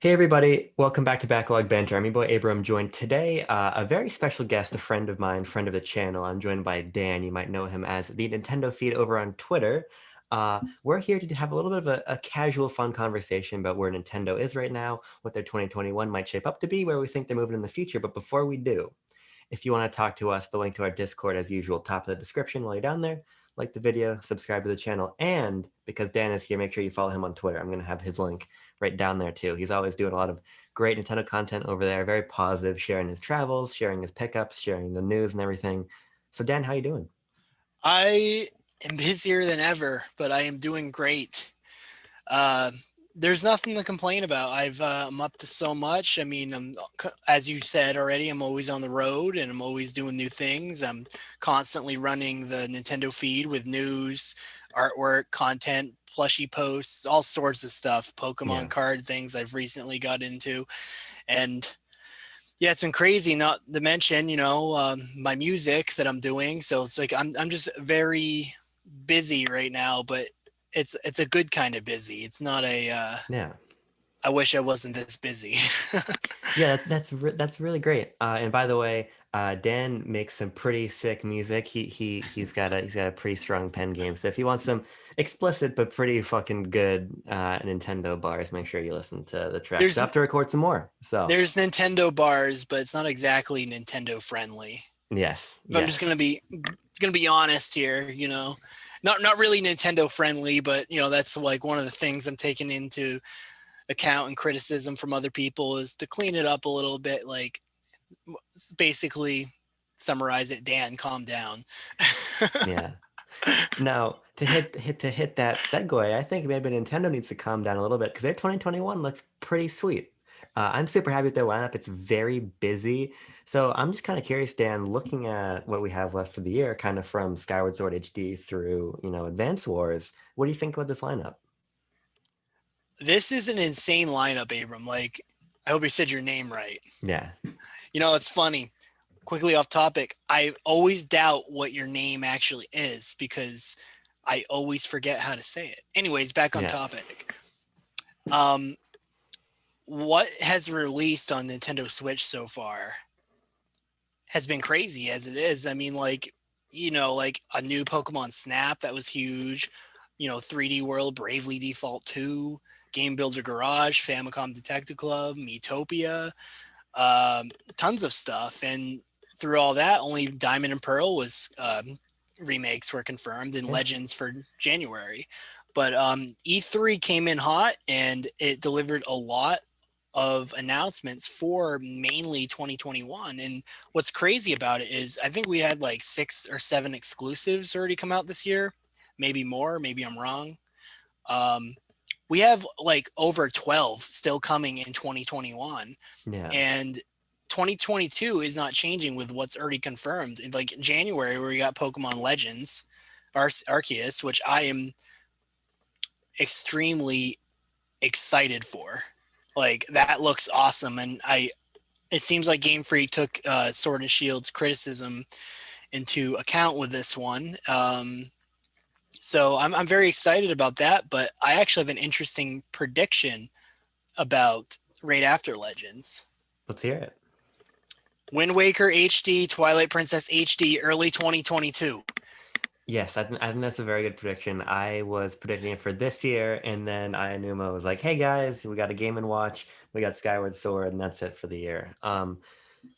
Hey everybody, welcome back to Backlog Banter. I'm your boy Abram, joined today a very special guest, a friend of mine, friend of the channel. I'm joined by Dan. You might know him as the Nintendo feed over on Twitter. We're here to have a little bit of a casual, fun conversation about where Nintendo is right now, what their 2021 might shape up to be, where we think they're moving in the future. But before we do, if you want to talk to us, the link to our Discord, as usual, top of the description while you're down there. Like the video, subscribe to the channel, and because Dan is here, make sure you follow him on Twitter. I'm going to have his link right down there too. He's always doing a lot of great Nintendo content over there, very positive, sharing his travels, sharing his pickups, sharing the news and everything. So Dan, how you doing? I am busier than ever, but I am doing great. Uh, there's nothing to complain about. I'm up to so much. I mean, as you said already, I'm always on the road and I'm always doing new things. I'm constantly running the Nintendo feed with news, artwork, content, plushie posts, all sorts of stuff, Pokemon Yeah. card things I've recently got into, and yeah, it's been crazy. Not to mention, my music that I'm doing. So it's like I'm just very busy right now, but it's a good kind of busy. It's not a Yeah. I wish I wasn't this busy. Yeah, that's really great. And by the way, Dan makes some pretty sick music. He's got a pretty strong pen game. So if you want some explicit but pretty fucking good Nintendo bars, make sure you listen to the tracks. there's I have to record some more. So there's Nintendo bars, but it's not exactly Nintendo friendly. yes, If I'm just yes, gonna be honest here, not really Nintendo friendly, but that's like one of the things I'm taking into account and criticism from other people is to clean it up a little bit. Like basically summarize it, Dan, calm down. yeah. Now to hit that segue, I think maybe Nintendo needs to calm down a little bit because their 2021 looks pretty sweet. I'm super happy with their lineup. It's very busy. So I'm just kind of curious, Dan, looking at what we have left for the year, kind of from Skyward Sword HD through, Advance Wars. What do you think about this lineup? This is an insane lineup, Abram. Like, I hope you said your name right. Yeah. It's funny. Quickly off topic, I always doubt what your name actually is because I always forget how to say it. Anyways, back on Yeah. topic. Um, what has released on Nintendo Switch so far has been crazy as it is. I mean, like a new Pokemon Snap that was huge. 3D World, Bravely Default 2, Game Builder Garage, Famicom Detective Club, Miitopia, tons of stuff. And through all that, only Diamond and Pearl was remakes were confirmed and Yeah. Legends for January. But E3 came in hot and it delivered a lot of announcements for mainly 2021. And what's crazy about it is I think we had like 6 or 7 exclusives already come out this year, maybe more, maybe I'm wrong. Um, we have like over 12 still coming in 2021, Yeah. and 2022 is not changing with what's already confirmed. In like January, where we got Pokemon Legends, Arceus, which I am extremely excited for. Like that looks awesome, and it seems like Game Freak took Sword and Shield's criticism into account with this one. So I'm very excited about that, but I actually have an interesting prediction about right after Legends. Let's hear it. Wind Waker HD, Twilight Princess HD, early 2022. Yes, I think that's a very good prediction. I was predicting it for this year, and then Ayanuma was like, "Hey guys, we got a Game and Watch, we got Skyward Sword, and that's it for the year."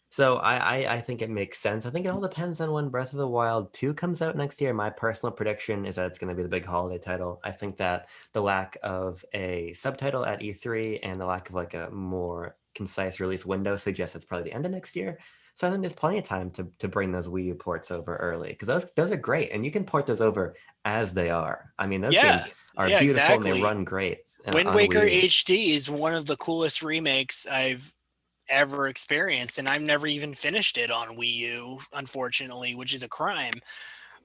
So I think it makes sense. I think it all depends on when Breath of the Wild 2 comes out next year. My personal prediction is that it's going to be the big holiday title. I think that the lack of a subtitle at E3 and the lack of like a more concise release window suggests it's probably the end of next year. So I think there's plenty of time to bring those Wii U ports over early because those are great and you can port those over as they are. I mean, those Yeah, games are yeah, beautiful and they exactly. run great Wind on Waker Wii U. HD is one of the coolest remakes I've ever experienced, and I've never even finished it on Wii U, unfortunately, which is a crime.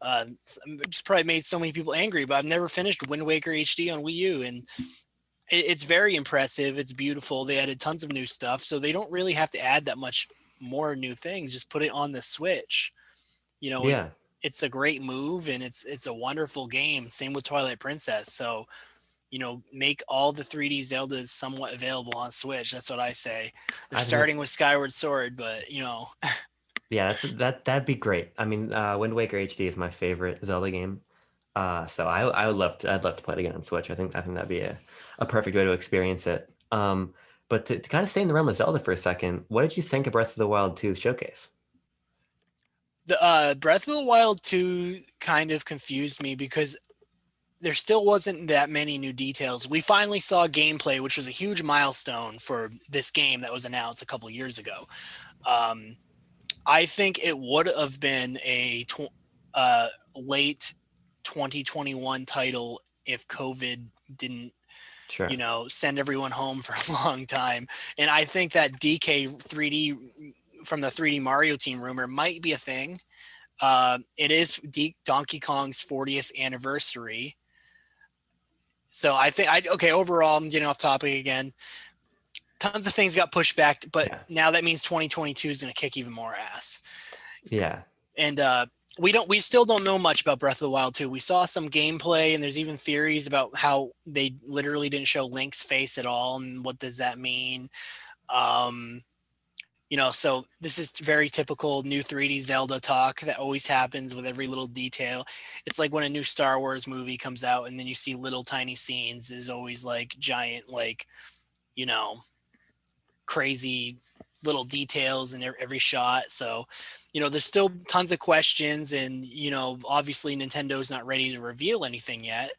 It's probably made so many people angry, but I've never finished Wind Waker HD on Wii U, and it's very impressive. It's beautiful. They added tons of new stuff, so they don't really have to add that much more new things. Just put it on the Switch. Yeah. It's a great move, and it's a wonderful game. Same with Twilight Princess. So make all the 3D Zeldas somewhat available on Switch. That's what I say. They're I think that starting with Skyward Sword, but yeah, that'd be great. I mean, Wind Waker HD is my favorite Zelda game. So I'd love to play it again on Switch. I think that'd be a perfect way to experience it. But to kind of stay in the realm of Zelda for a second, what did you think of Breath of the Wild 2 showcase? the Breath of the Wild 2 kind of confused me because there still wasn't that many new details. We finally saw gameplay, which was a huge milestone for this game that was announced a couple years ago. Um, I think it would have been a late 2021 title if COVID didn't, Sure. send everyone home for a long time. And I think that DK 3D from the 3D Mario team rumor might be a thing. It is Donkey Kong's 40th anniversary. So I think okay. Overall, I'm getting off topic again. Tons of things got pushed back, but Yeah. now that means 2022 is going to kick even more ass. Yeah. And we still don't know much about Breath of the Wild 2. We saw some gameplay, and there's even theories about how they literally didn't show Link's face at all, and what does that mean? Um, so this is very typical new 3D Zelda talk that always happens with every little detail. It's like when a new Star Wars movie comes out and then you see little tiny scenes. There's always like giant, like, you know, crazy little details in every shot. So, there's still tons of questions, and, obviously Nintendo's not ready to reveal anything yet,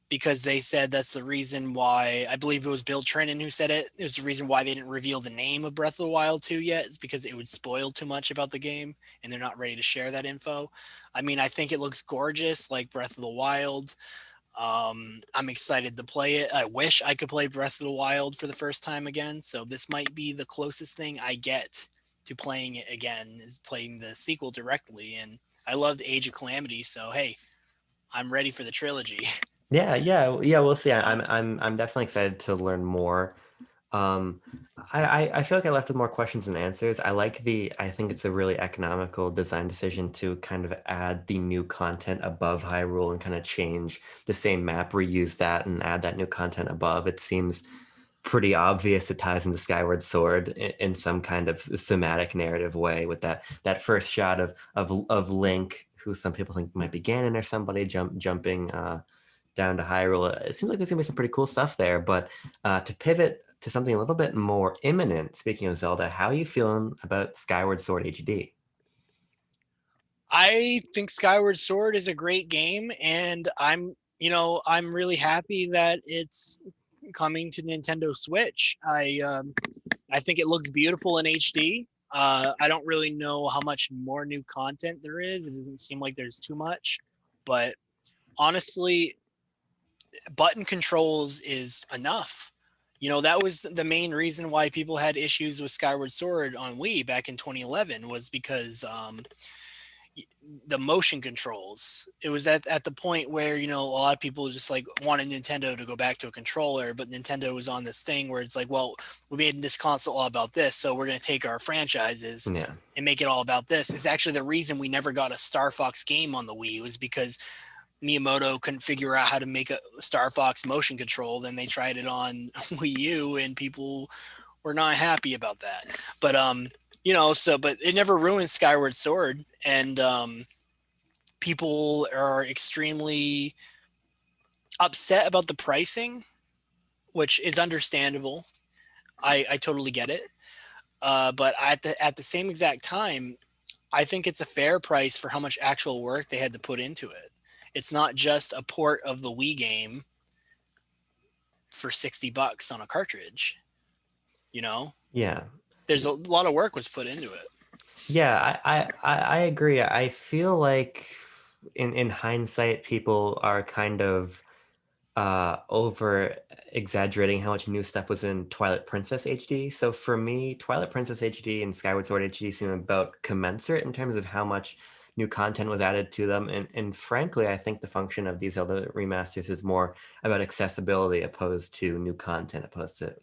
because they said that's the reason why. I believe it was Bill Trinen who said it. It was the reason why they didn't reveal the name of Breath of the Wild 2 yet, is because it would spoil too much about the game, and they're not ready to share that info. I mean, I think it looks gorgeous, like Breath of the Wild. I'm excited to play it. I wish I could play Breath of the Wild for the first time again. So this might be the closest thing I get to playing it again, is playing the sequel directly. And I loved Age of Calamity, so hey, I'm ready for the trilogy. Yeah. We'll see. I'm definitely excited to learn more. Um, I feel like I left with more questions than answers. I think it's a really economical design decision to kind of add the new content above Hyrule and kind of change the same map, reuse that and add that new content above. It seems pretty obvious it ties into Skyward Sword in some kind of thematic narrative way with that first shot of Link, who some people think might be Ganon or somebody jumping down to Hyrule. It seems like there's gonna be some pretty cool stuff there. But to pivot to something a little bit more imminent, speaking of Zelda, how are you feeling about Skyward Sword HD? I think Skyward Sword is a great game, and I'm really happy that it's coming to Nintendo Switch. I think it looks beautiful in HD. I don't really know how much more new content there is. It doesn't seem like there's too much, but honestly, button controls is enough. That was the main reason why people had issues with Skyward Sword on Wii back in 2011, was because the motion controls. It was at the point where, a lot of people just like wanted Nintendo to go back to a controller, but Nintendo was on this thing where it's like, well, we made this console all about this, so we're going to take our franchises Yeah, and make it all about this. It's actually the reason we never got a Star Fox game on the Wii, was because Miyamoto couldn't figure out how to make a Star Fox motion control. Then they tried it on Wii U, and people were not happy about that. But but it never ruined Skyward Sword, and people are extremely upset about the pricing, which is understandable. I totally get it. But at the same exact time, I think it's a fair price for how much actual work they had to put into it. It's not just a port of the Wii game for $60 on a cartridge. You know, yeah. there's a lot of work was put into it. Yeah, I agree. I feel like in hindsight, people are kind of over exaggerating how much new stuff was in Twilight Princess HD. So for me, Twilight Princess HD and Skyward Sword HD seem about commensurate in terms of how much new content was added to them. And frankly, I think the function of these other remasters is more about accessibility opposed to new content, opposed to,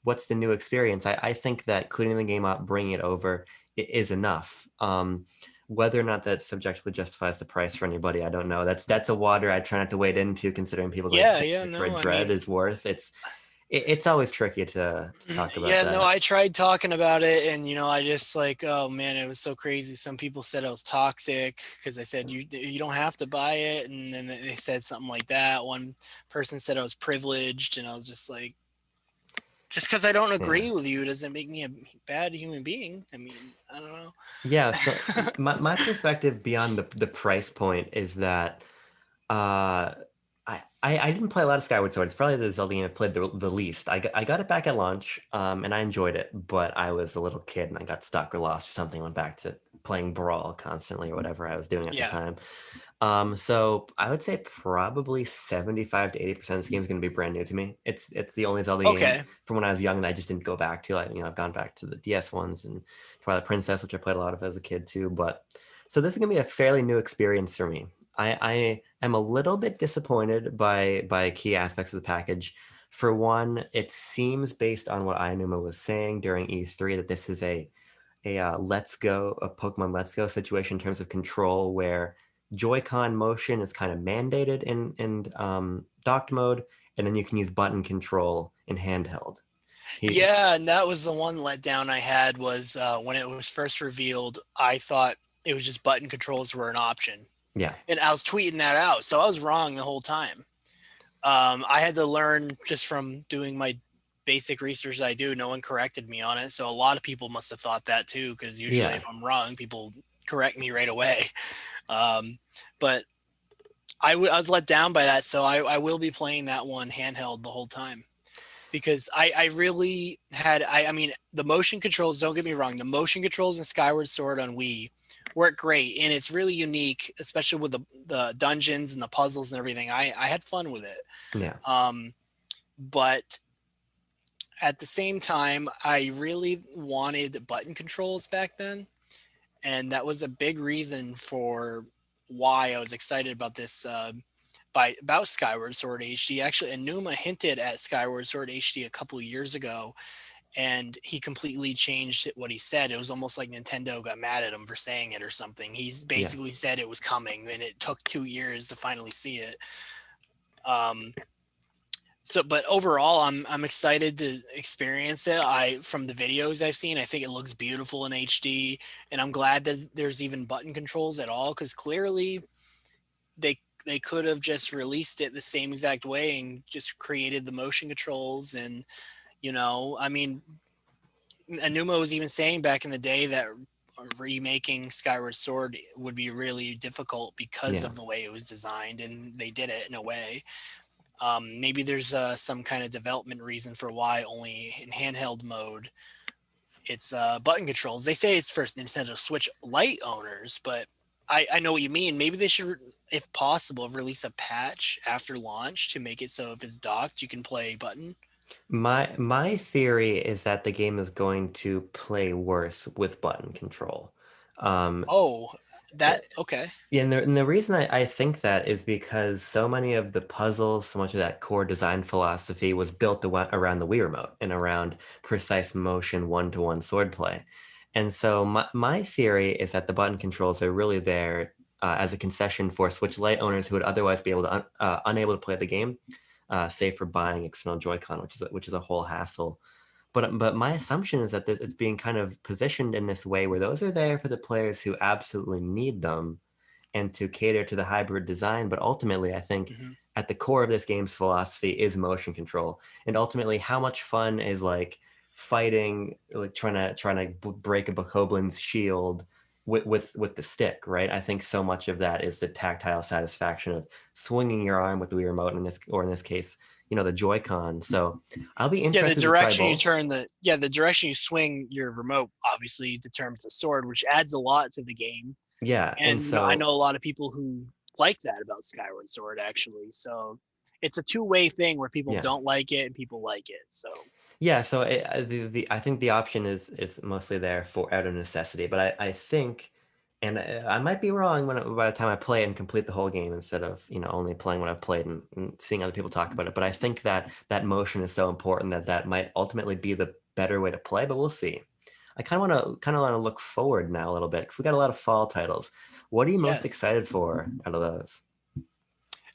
what's the new experience. I think that cleaning the game up, bringing it over is enough. whether or not that subjectively justifies the price for anybody, I don't know. That's a water I try not to wade into, considering people going Yeah, crazy yeah, for no, I Dread mean, is worth. It's always tricky to talk about yeah, no, that. I tried talking about it, and I just like, oh man, it was so crazy. Some people said I was toxic because I said you don't have to buy it, and then they said something like that. One person said I was privileged, and I was just like, just because I don't Yeah. agree with you doesn't make me a bad human being. I mean, I don't know. Yeah, so my perspective beyond the price point is that uh I didn't play a lot of Skyward Sword. It's probably the Zelda game I've played the least. I got it back at launch, and I enjoyed it, but I was a little kid and I got stuck or lost or something, went back to playing Brawl constantly or whatever I was doing at the Yeah. time. So I would say probably 75 to 80% of this game is going to be brand new to me. It's the only Zelda game Okay. from when I was young that I just didn't go back to. I've gone back to the DS ones and Twilight Princess, which I played a lot of as a kid too. But so this is going to be a fairly new experience for me. I am a little bit disappointed by key aspects of the package. For one, it seems based on what Aonuma was saying during E3 that this is a Pokemon Let's Go situation in terms of control, where Joy-Con motion is kind of mandated in docked mode, and then you can use button control in handheld. He, Yeah, and that was the one letdown I had was when it was first revealed. I thought it was just button controls were an option, yeah, and I was tweeting that out, so I was wrong the whole time. I had to learn just from doing my basic research that I do. No one corrected me on it, so a lot of people must have thought that too. Because usually, yeah. if I'm wrong, people correct me right away. Um, but I was let down by that, so I will be playing that one handheld the whole time because I really had I mean the motion controls, don't get me wrong, the motion controls in Skyward Sword on Wii work great and it's really unique, especially with the dungeons and the puzzles and everything. I had fun with it. Yeah, um, but at the same time I really wanted button controls back then, and that was a big reason for why I was excited about this about Skyward Sword HD. Actually, Enuma hinted at Skyward Sword HD a couple of years ago, and he completely changed what he said. It was almost like Nintendo got mad at him for saying it or something. He's yeah. basically said it was coming, and it took 2 years to finally see it. Um, but overall, I'm excited to experience it. From the videos I've seen, I think it looks beautiful in HD, and I'm glad that there's even button controls at all because clearly they could have just released it the same exact way and just created the motion controls. And I mean, Anuma was even saying back in the day that remaking Skyward Sword would be really difficult because Yeah. of the way it was designed, and they did it in a way. Maybe there's some kind of development reason for why only in handheld mode it's button controls. They say it's for Nintendo Switch Lite owners, but I know what you mean. Maybe they should, if possible, release a patch after launch to make it so if it's docked, you can play button. My theory is that the game is going to play worse with button control. Um, Oh, that okay. Yeah, and the reason I think that is because so many of the puzzles, so much of that core design philosophy was built around the Wii Remote and around precise motion one-to-one swordplay. And so my theory is that the button controls are really there as a concession for Switch Lite owners who would otherwise be unable to play the game, save for buying external Joy-Con, which is a whole hassle. But my assumption is that it's being kind of positioned in this way where those are there for the players who absolutely need them and to cater to the hybrid design. But ultimately, I think Hmm. at the core of this game's philosophy is motion control. And ultimately, how much fun is like fighting, like trying to break a Bokoblin's shield with the stick, right? I think so much of that is the tactile satisfaction of swinging your arm with the Wii remote in this case, the Joy-Con. So I'll be Yeah, the interested to try direction you both. turn the direction you swing your remote obviously determines the sword, which adds a lot to the game. Yeah, and And I know so a lot of people who like that about Skyward Sword actually. So it's a two-way thing where people yeah. don't like it and people like it. So Yeah, so the I think the option is mostly there for out of necessity, but I think, and I might be wrong by the time I play and complete the whole game instead of only playing what I've played and seeing other people talk about it. But I think that that motion is so important that that might ultimately be the better way to play, but we'll see. I kind of want to look forward now a little bit because we got a lot of fall titles. What are you most Yes. excited for out of those?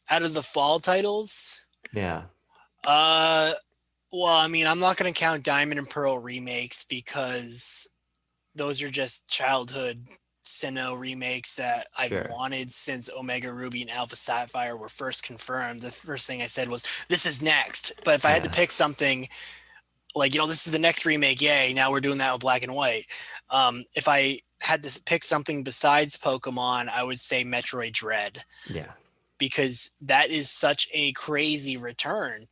Out of the fall titles, Yeah, uh, well, I mean, I'm not going to count Diamond and Pearl remakes because those are just childhood Sinnoh remakes that I've sure. wanted since Omega Ruby and Alpha Sapphire were first confirmed. The first thing I said was, "This is next." But if I had to Yeah, pick something, like, this is the next remake, yay! Now we're doing that with Black and White. If I had to pick something besides Pokemon, I would say Metroid Dread yeah, because that is such a crazy return.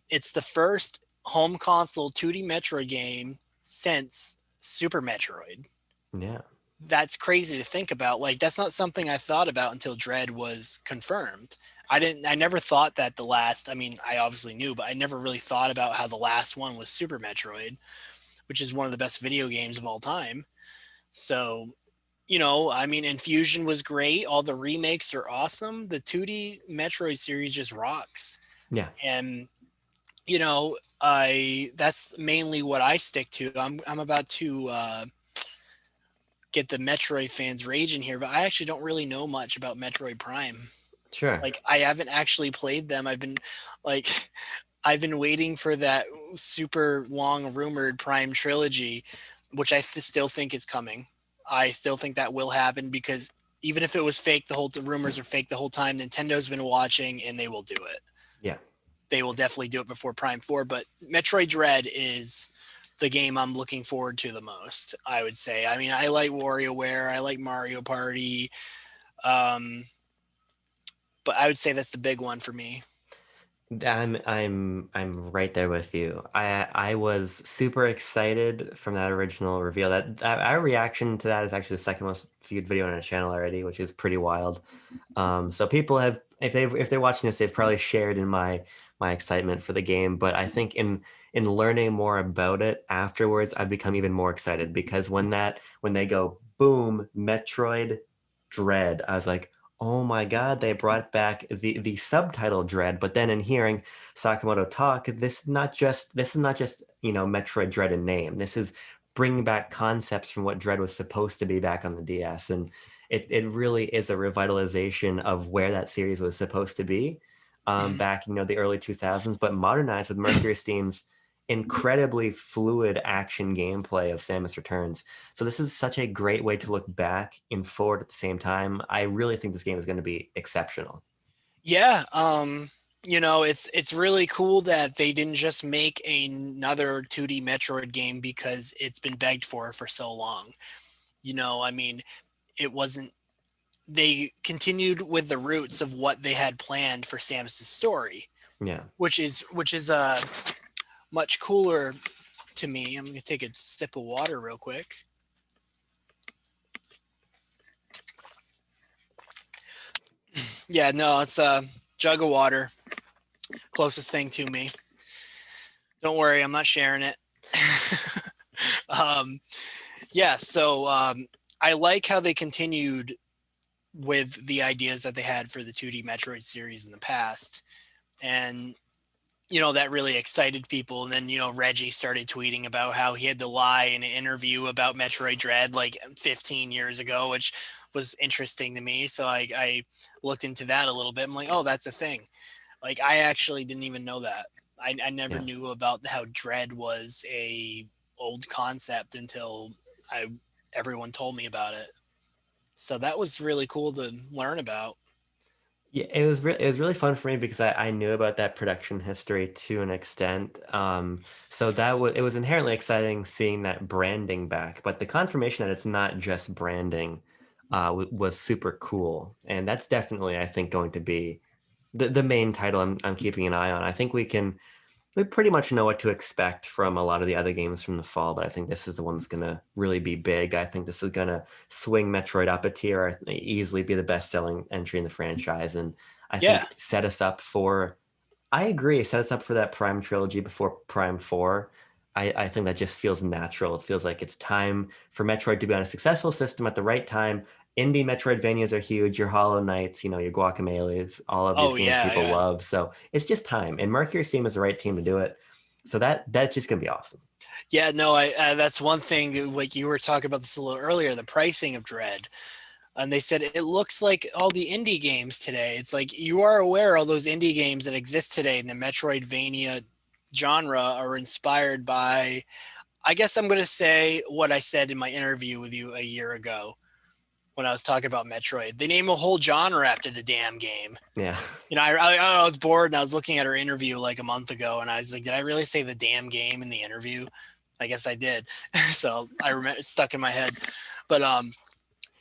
It's the first home console 2D Metroid game since Super Metroid. yeah, That's crazy to think about. Like, that's not something I thought about until Dread was confirmed. I never thought that the last, I mean, I obviously knew, but I never really thought about how the last one was Super Metroid, which is one of the best video games of all time. So, I mean, Infusion was great. All the remakes are awesome. The 2D Metroid series just rocks. yeah, And, I that's mainly what I stick to. I'm about to get the Metroid fans raging here, but I actually don't really know much about Metroid Prime. sure. Like, I haven't actually played them. Like I've been waiting for that super long rumored Prime trilogy, which I still think is coming. I still think that will happen because even if it was fake, the rumors are fake the whole time. Nintendo's been watching and they will do it. Yeah. They will definitely do it before Prime 4. But Metroid Dread is the game I'm looking forward to the most, I would say. I mean, I like WarioWare, I like Mario Party, um, but I would say that's the big one for me. I'm right there with you. I was super excited from that original reveal. That our reaction to that is actually the second most viewed video on our channel already, which is pretty wild. So people have, if they're watching this, they've probably shared in my excitement for the game. But I think in learning more about it afterwards, I've become even more excited because when they go boom, Metroid Dread, I was like, oh my God, they brought back the subtitle Dread. But then in hearing Sakamoto talk, this is not just Metroid Dread in name. This is bringing back concepts from what Dread was supposed to be back on the DS, and it really is a revitalization of where that series was supposed to be back the early 2000s, but modernized with Mercury Steam's incredibly fluid action gameplay of Samus Returns. So this is such a great way to look back and forward at the same time. I really think this game is going to be exceptional. Yeah, it's really cool that they didn't just make another 2D Metroid game because it's been begged for so long. I mean, it wasn't they continued with the roots of what they had planned for Samus's story, Yeah. which is much cooler to me. I'm gonna take a sip of water real quick. Yeah, no, it's a jug of water, closest thing to me. Don't worry, I'm not sharing it. um, yeah, so I like how they continued with the ideas that they had for the 2D Metroid series in the past. And that really excited people. And then, Reggie started tweeting about how he had to lie in an interview about Metroid Dread like 15 years ago, which was interesting to me. So I looked into that a little bit. I'm like, oh, that's a thing. Like, I actually didn't even know that. I never Yeah. knew about how Dread was a old concept until I everyone told me about it. So that was really cool to learn about. Yeah, it was really fun for me because I knew about that production history to an extent. So it was inherently exciting seeing that branding back, but the confirmation that it's not just branding was super cool, and that's definitely I think going to be the main title I'm keeping an eye on. I think we pretty much know what to expect from a lot of the other games from the fall, but I think this is the one that's going to really be big. I think this is going to swing Metroid up a tier, easily be the best-selling entry in the franchise, and I Yeah. think set us up for. I agree, set us up for that Prime trilogy before Prime 4. I think that just feels natural. It feels like it's time for Metroid to be on a successful system at the right time. Indie Metroidvanias are huge. Your Hollow Knights, your Guacameles, all of these Oh games yeah, people yeah. love. So it's just time. And Mercury Steam is the right team to do it. So that's just gonna be awesome. Yeah, no, I that's one thing. Like you were talking about this a little earlier, the pricing of Dread, and they said it looks like all the indie games today. It's like you are aware all those indie games that exist today in the Metroidvania genre are inspired by. I guess I'm going to say what I said in my interview with you a year ago when I was talking about Metroid. They name a whole genre after the damn game. Yeah. I was bored and I was looking at her interview like a month ago, and I was like, did I really say the damn game in the interview? I guess I did. So I remember it's stuck in my head. But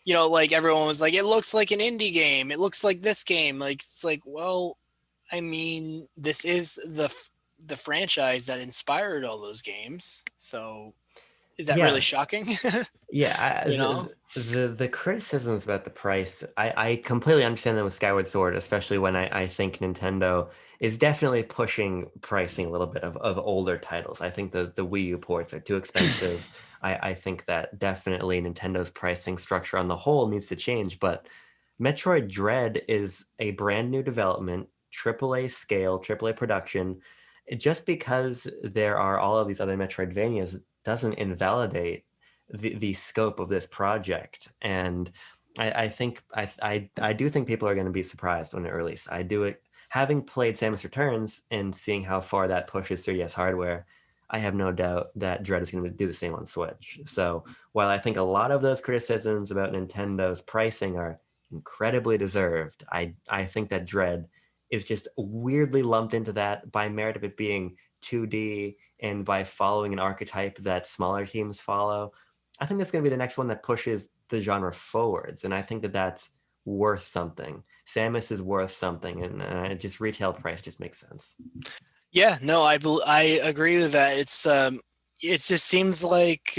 like everyone was like, it looks like an indie game. It looks like this game. Like it's like, well, I mean, this is the franchise that inspired all those games. So is that really Yeah. shocking? Yeah, you know? the criticisms about the price, I completely understand them with Skyward Sword, especially when I think Nintendo is definitely pushing pricing a little bit of older titles. I think the Wii U ports are too expensive. I think that definitely Nintendo's pricing structure on the whole needs to change, but Metroid Dread is a brand new development, AAA scale, AAA production. Just because there are all of these other Metroidvanias doesn't invalidate the scope of this project. And I think I do think people are going to be surprised when it releases. I do it having played Samus Returns and seeing how far that pushes 3DS hardware. I have no doubt that Dread is going to do the same on Switch. So while I think a lot of those criticisms about Nintendo's pricing are incredibly deserved, I think that Dread is just weirdly lumped into that by merit of it being 2D and by following an archetype that smaller teams follow. I think that's going to be the next one that pushes the genre forwards, and I think that that's worth something. Samus is worth something, and just retail price just makes sense. Yeah, no, I agree with that. It just seems like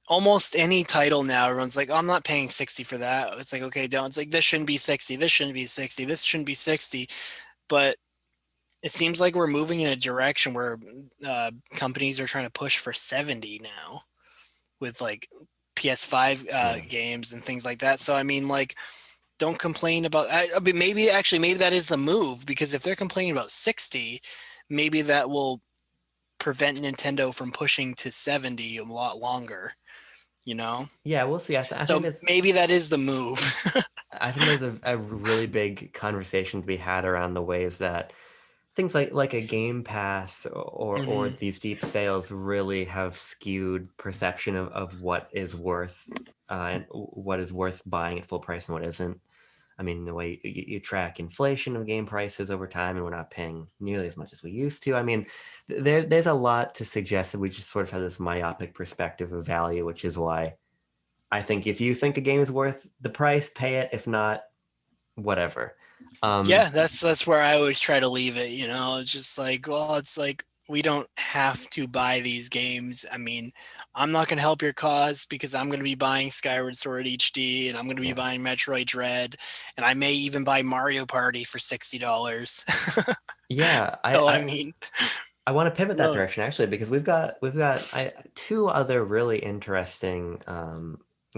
almost any title now, everyone's like, oh, I'm not paying 60 for that. It's like, okay, don't. It's like this shouldn't be 60. This shouldn't be 60. This shouldn't be 60. But it seems like we're moving in a direction where companies are trying to push for 70 now with like PS5 Yeah. games and things like that. So I mean, like, don't complain about. I mean, maybe that is the move, because if they're complaining about 60, maybe that will prevent Nintendo from pushing to 70 a lot longer. You know, Yeah, we'll see. I think so this. maybe that is the move. I think there's a really big conversation to be had around the ways that things like a Game Pass or hmm these deep sales really have skewed perception of what is worth and what is worth buying at full price and what isn't. I mean, the way you track inflation of game prices over time, and we're not paying nearly as much as we used to. I mean, there's a lot to suggest that we just sort of have this myopic perspective of value, which is why I think if you think a game is worth the price, pay it. If not, whatever. Yeah, Um, that's where I always try to leave it. It's just like, well, it's like we don't have to buy these games. I mean, I'm not going to help your cause because I'm going to be buying Skyward Sword HD, and I'm going to be yeah, buying Metroid Dread, and I may even buy Mario Party for $60. yeah. So I mean, I want to pivot that no. direction actually because we've got two other really interesting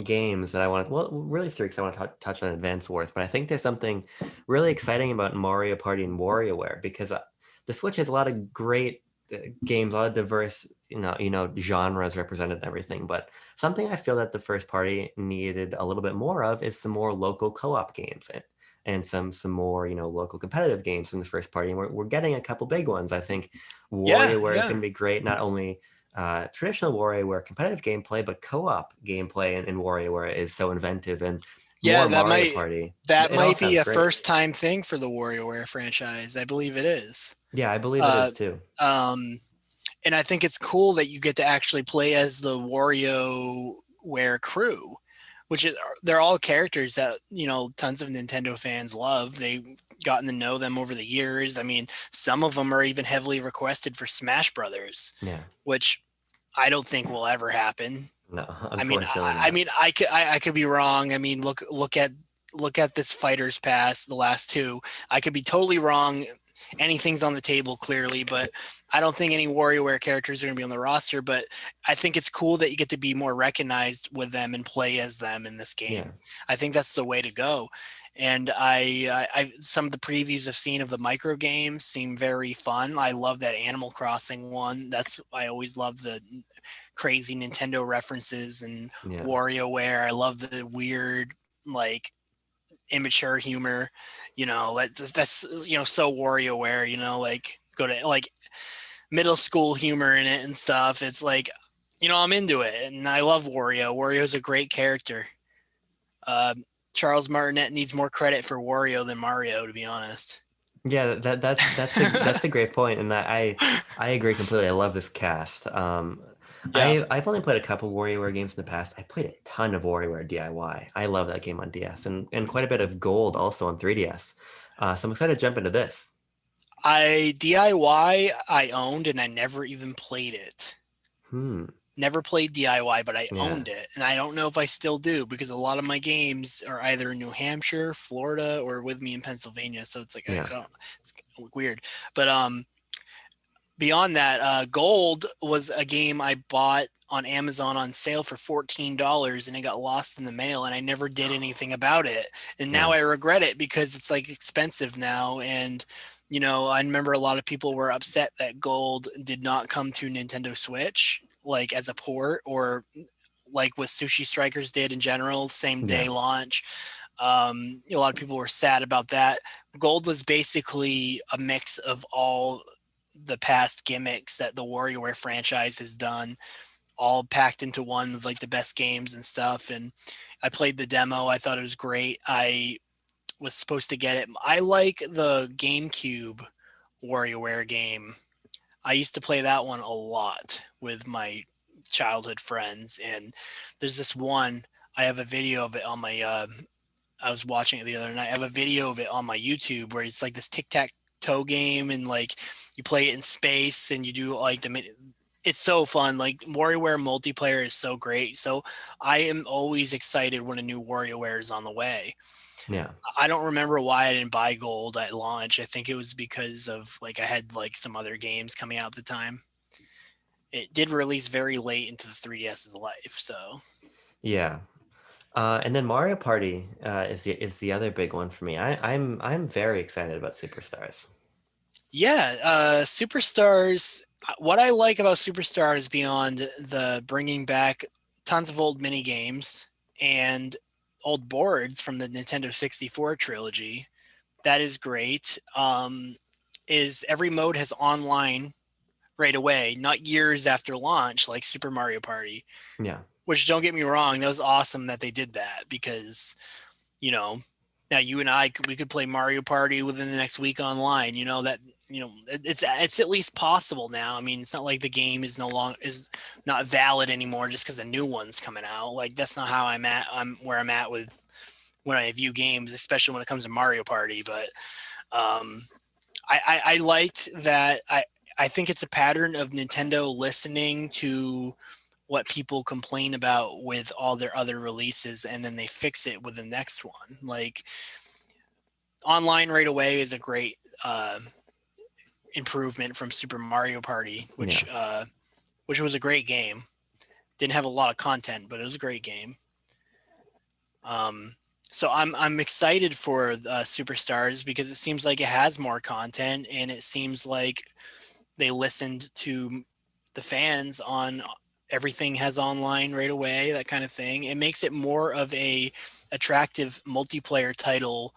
games that I want to, well, really three, because I want to touch on Advance Wars, but I think there's something really exciting about Mario Party and WarioWare because the Switch has a lot of great games, a lot of diverse genres represented and everything, but something I feel that the first party needed a little bit more of is some more local co-op games and some more local competitive games from the first party, and we're getting a couple big ones. I think Yeah, WarioWare is yeah. going to be great, not only traditional WarioWare competitive gameplay, but co-op gameplay in WarioWare is so inventive, and Yeah, more Mario Party. that It all might be sounds a great. first time thing for the WarioWare franchise. I believe it is. Yeah, I believe it Uh, is too. um, and I think it's cool that you get to actually play as the WarioWare crew, which is they're all characters that tons of Nintendo fans love. They've gotten to know them over the years. I mean, some of them are even heavily requested for Smash Brothers, Yeah, which I don't think will ever happen. no, I mean, unfortunately not. I could be wrong. I mean, look at this Fighters Pass, the last two. I could be totally wrong. Anything's on the table clearly, but I don't think any WarioWare characters are going to be on the roster. But I think it's cool that you get to be more recognized with them and play as them in this Yeah, game. I think that's the way to go. And I some of the previews I've seen of the micro games seem very fun. I love that Animal Crossing one. I always love the crazy Nintendo references and Yeah. WarioWare. I love the weird, like, immature humor. That's so WarioWare. Like, go to like middle school humor in it and stuff. It's like, I'm into it, and I love Wario. Wario's a great character. Uh, Charles Martinet needs more credit for Wario than Mario, to be honest. Yeah, that's a great point, and I agree completely. I love this cast. Yeah, I've only played a couple WarioWare games in the past. I played a ton of WarioWare DIY. I love that game on DS, and quite a bit of Gold also on 3DS. So I'm excited to jump into this. I DIY I owned and I never even played it. Hmm. Never played DIY, but I Yeah. owned it, and I don't know if I still do because a lot of my games are either in New Hampshire, Florida, or with me in Pennsylvania. So it's like I Yeah. don't. It's weird, but beyond that, Gold was a game I bought on Amazon on sale for $14, and it got lost in the mail, and I never did anything about it. And now Yeah. I regret it because it's like expensive now. And I remember a lot of people were upset that Gold did not come to Nintendo Switch, like as a port, or like with Sushi Strikers did in general, same day Yeah. launch. A lot of people were sad about that. Gold was basically a mix of all the past gimmicks that the WarioWare franchise has done, all packed into one with like the best games and stuff. And I played the demo. I thought it was great. I was supposed to get it. I like the GameCube WarioWare game. I used to play that one a lot with my childhood friends. And there's this one. I have a video of it on my. I was watching it the other night. I have a video of it on my YouTube where it's like this tic tac toe game, and like you play it in space and you do like it's so fun. Like WarioWare multiplayer is so great. So I am always excited when a new WarioWare is on the way. Yeah. I don't remember why I didn't buy Gold at launch. I think it was because of like I had like some other games coming out at the time. It did release very late into the 3DS's life, so Yeah. And then Mario Party is the other big one for me. I'm very excited about Superstars. yeah, Superstars. What I like about Superstars beyond the bringing back tons of old mini games and old boards from the Nintendo 64 trilogy, that is great. Is every mode has online right away, not years after launch, like Super Mario Party. Yeah. Which, don't get me wrong, that was awesome that they did that because you know now you and I we could play Mario Party within the next week online. That it's at least possible now. I mean, it's not like the game is no longer is not valid anymore just because a new one's coming out. Like, that's not how I'm where I'm at with when I view games, especially when it comes to Mario Party. But um, I liked that. I think it's a pattern of Nintendo listening to what people complain about with all their other releases, and then they fix it with the next one. Like, online right away is a great improvement from Super Mario Party, Yeah. which was a great game. Didn't have a lot of content, but it was a great game. Um, so I'm excited for Superstars because it seems like it has more content, and it seems like they listened to the fans on everything has online right away, that kind of thing. It makes it more of a attractive multiplayer title,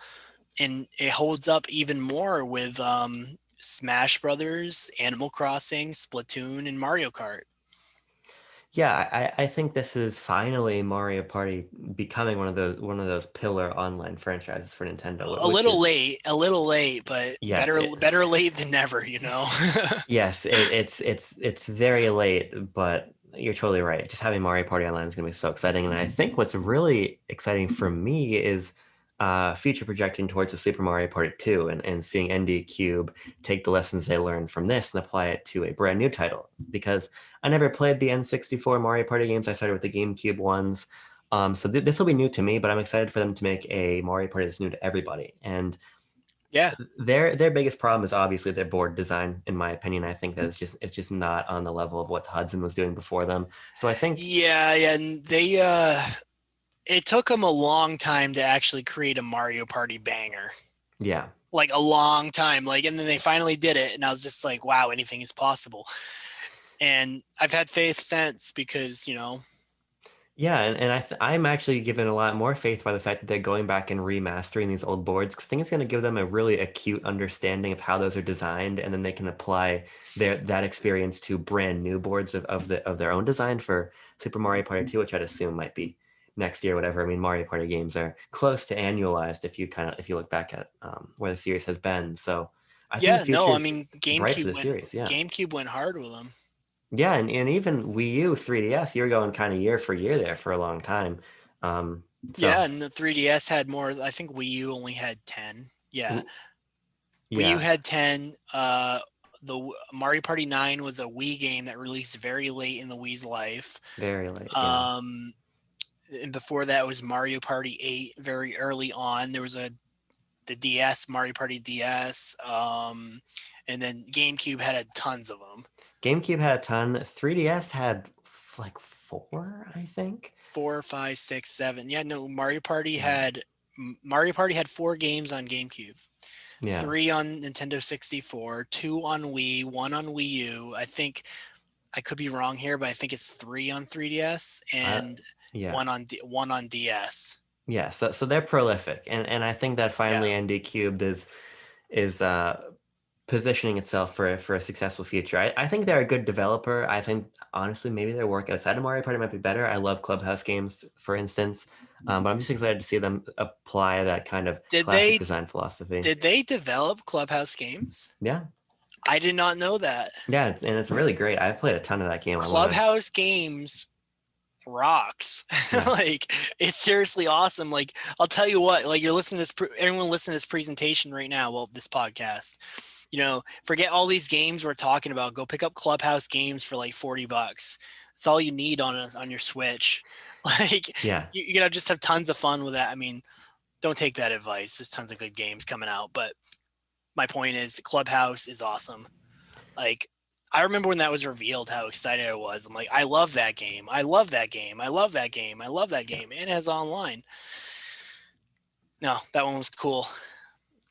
and it holds up even more with Smash Brothers, Animal Crossing, Splatoon, and Mario Kart. Yeah, I think this is finally Mario Party becoming one of those pillar online franchises for Nintendo, which is A little late, but yes, better late than never. yes, it's very late, but you're totally right. Just having Mario Party Online is going to be so exciting, and I think what's really exciting for me is future projecting towards the Super Mario Party 2 and seeing ND Cube take the lessons they learned from this and apply it to a brand new title. Because I never played the N64 Mario Party games. I started with the GameCube ones. So this will be new to me, but I'm excited for them to make a Mario Party that's new to everybody. And Yeah. their biggest problem is obviously their board design, in my opinion. I think that it's just not on the level of what Hudson was doing before them. So I think Yeah, yeah, and it took them a long time to actually create a Mario Party banger. Yeah. Like a long time. Like, and then they finally did it, and I was just like, wow, anything is possible. And I've had faith since because, Yeah, and I'm actually given a lot more faith by the fact that they're going back and remastering these old boards because I think it's going to give them a really acute understanding of how those are designed, and then they can apply that experience to brand new boards of their own design for Super Mario Party 2, which I'd assume might be next year, whatever. I mean, Mario Party games are close to annualized if you look back at where the series has been. So I think the yeah, no, I future's mean, bright for the series. Yeah. GameCube went hard with them. Yeah, and even Wii U, 3DS, you were going kind of year for year there for a long time. Um, so Yeah, and the 3DS had more. I think Wii U only had 10. Yeah, w- Wii U yeah, had 10. The Mario Party 9 was a Wii game that released very late in the Wii's life. very late. Yeah, Um, and before that was Mario Party 8 very early on. There was the DS, Mario Party DS, and then GameCube had tons of them. GameCube had a ton. 3DS had like four, I think. 4, 5, 6, 7. Yeah, no, Yeah, Mario Party had 4 games on GameCube. yeah, 3 on Nintendo 64, 2 on Wii, 1 on Wii U. I think I could be wrong here, but I think it's 3 on 3DS I, and yeah, one on DS. yeah. So they're prolific, and I think that Yeah. finally ND Cubed is positioning itself for a successful future. I think they're a good developer. I think honestly maybe their work outside of Mario Party might be better. I love Clubhouse games, for instance, but I'm just excited to see them apply that kind of Did classic they design philosophy. did they develop Clubhouse games? Yeah, I did not know that. yeah, it's really great. I played a ton of that game. I love it. Clubhouse games rocks. Yeah, Like it's seriously awesome. Like I'll tell you what, like you're listening to this everyone listening to this presentation right now, well this podcast. Forget all these games we're talking about. Go pick up Clubhouse games for like $40. It's all you need on your Switch. Like yeah, you're gonna just have tons of fun with that. I mean, don't take that advice. There's tons of good games coming out, but my point is Clubhouse is awesome. Like I remember when that was revealed, how excited I was. I'm like, I love that game. I love that game. I love that game. I love that yeah. game. And it has online. No, that one was cool.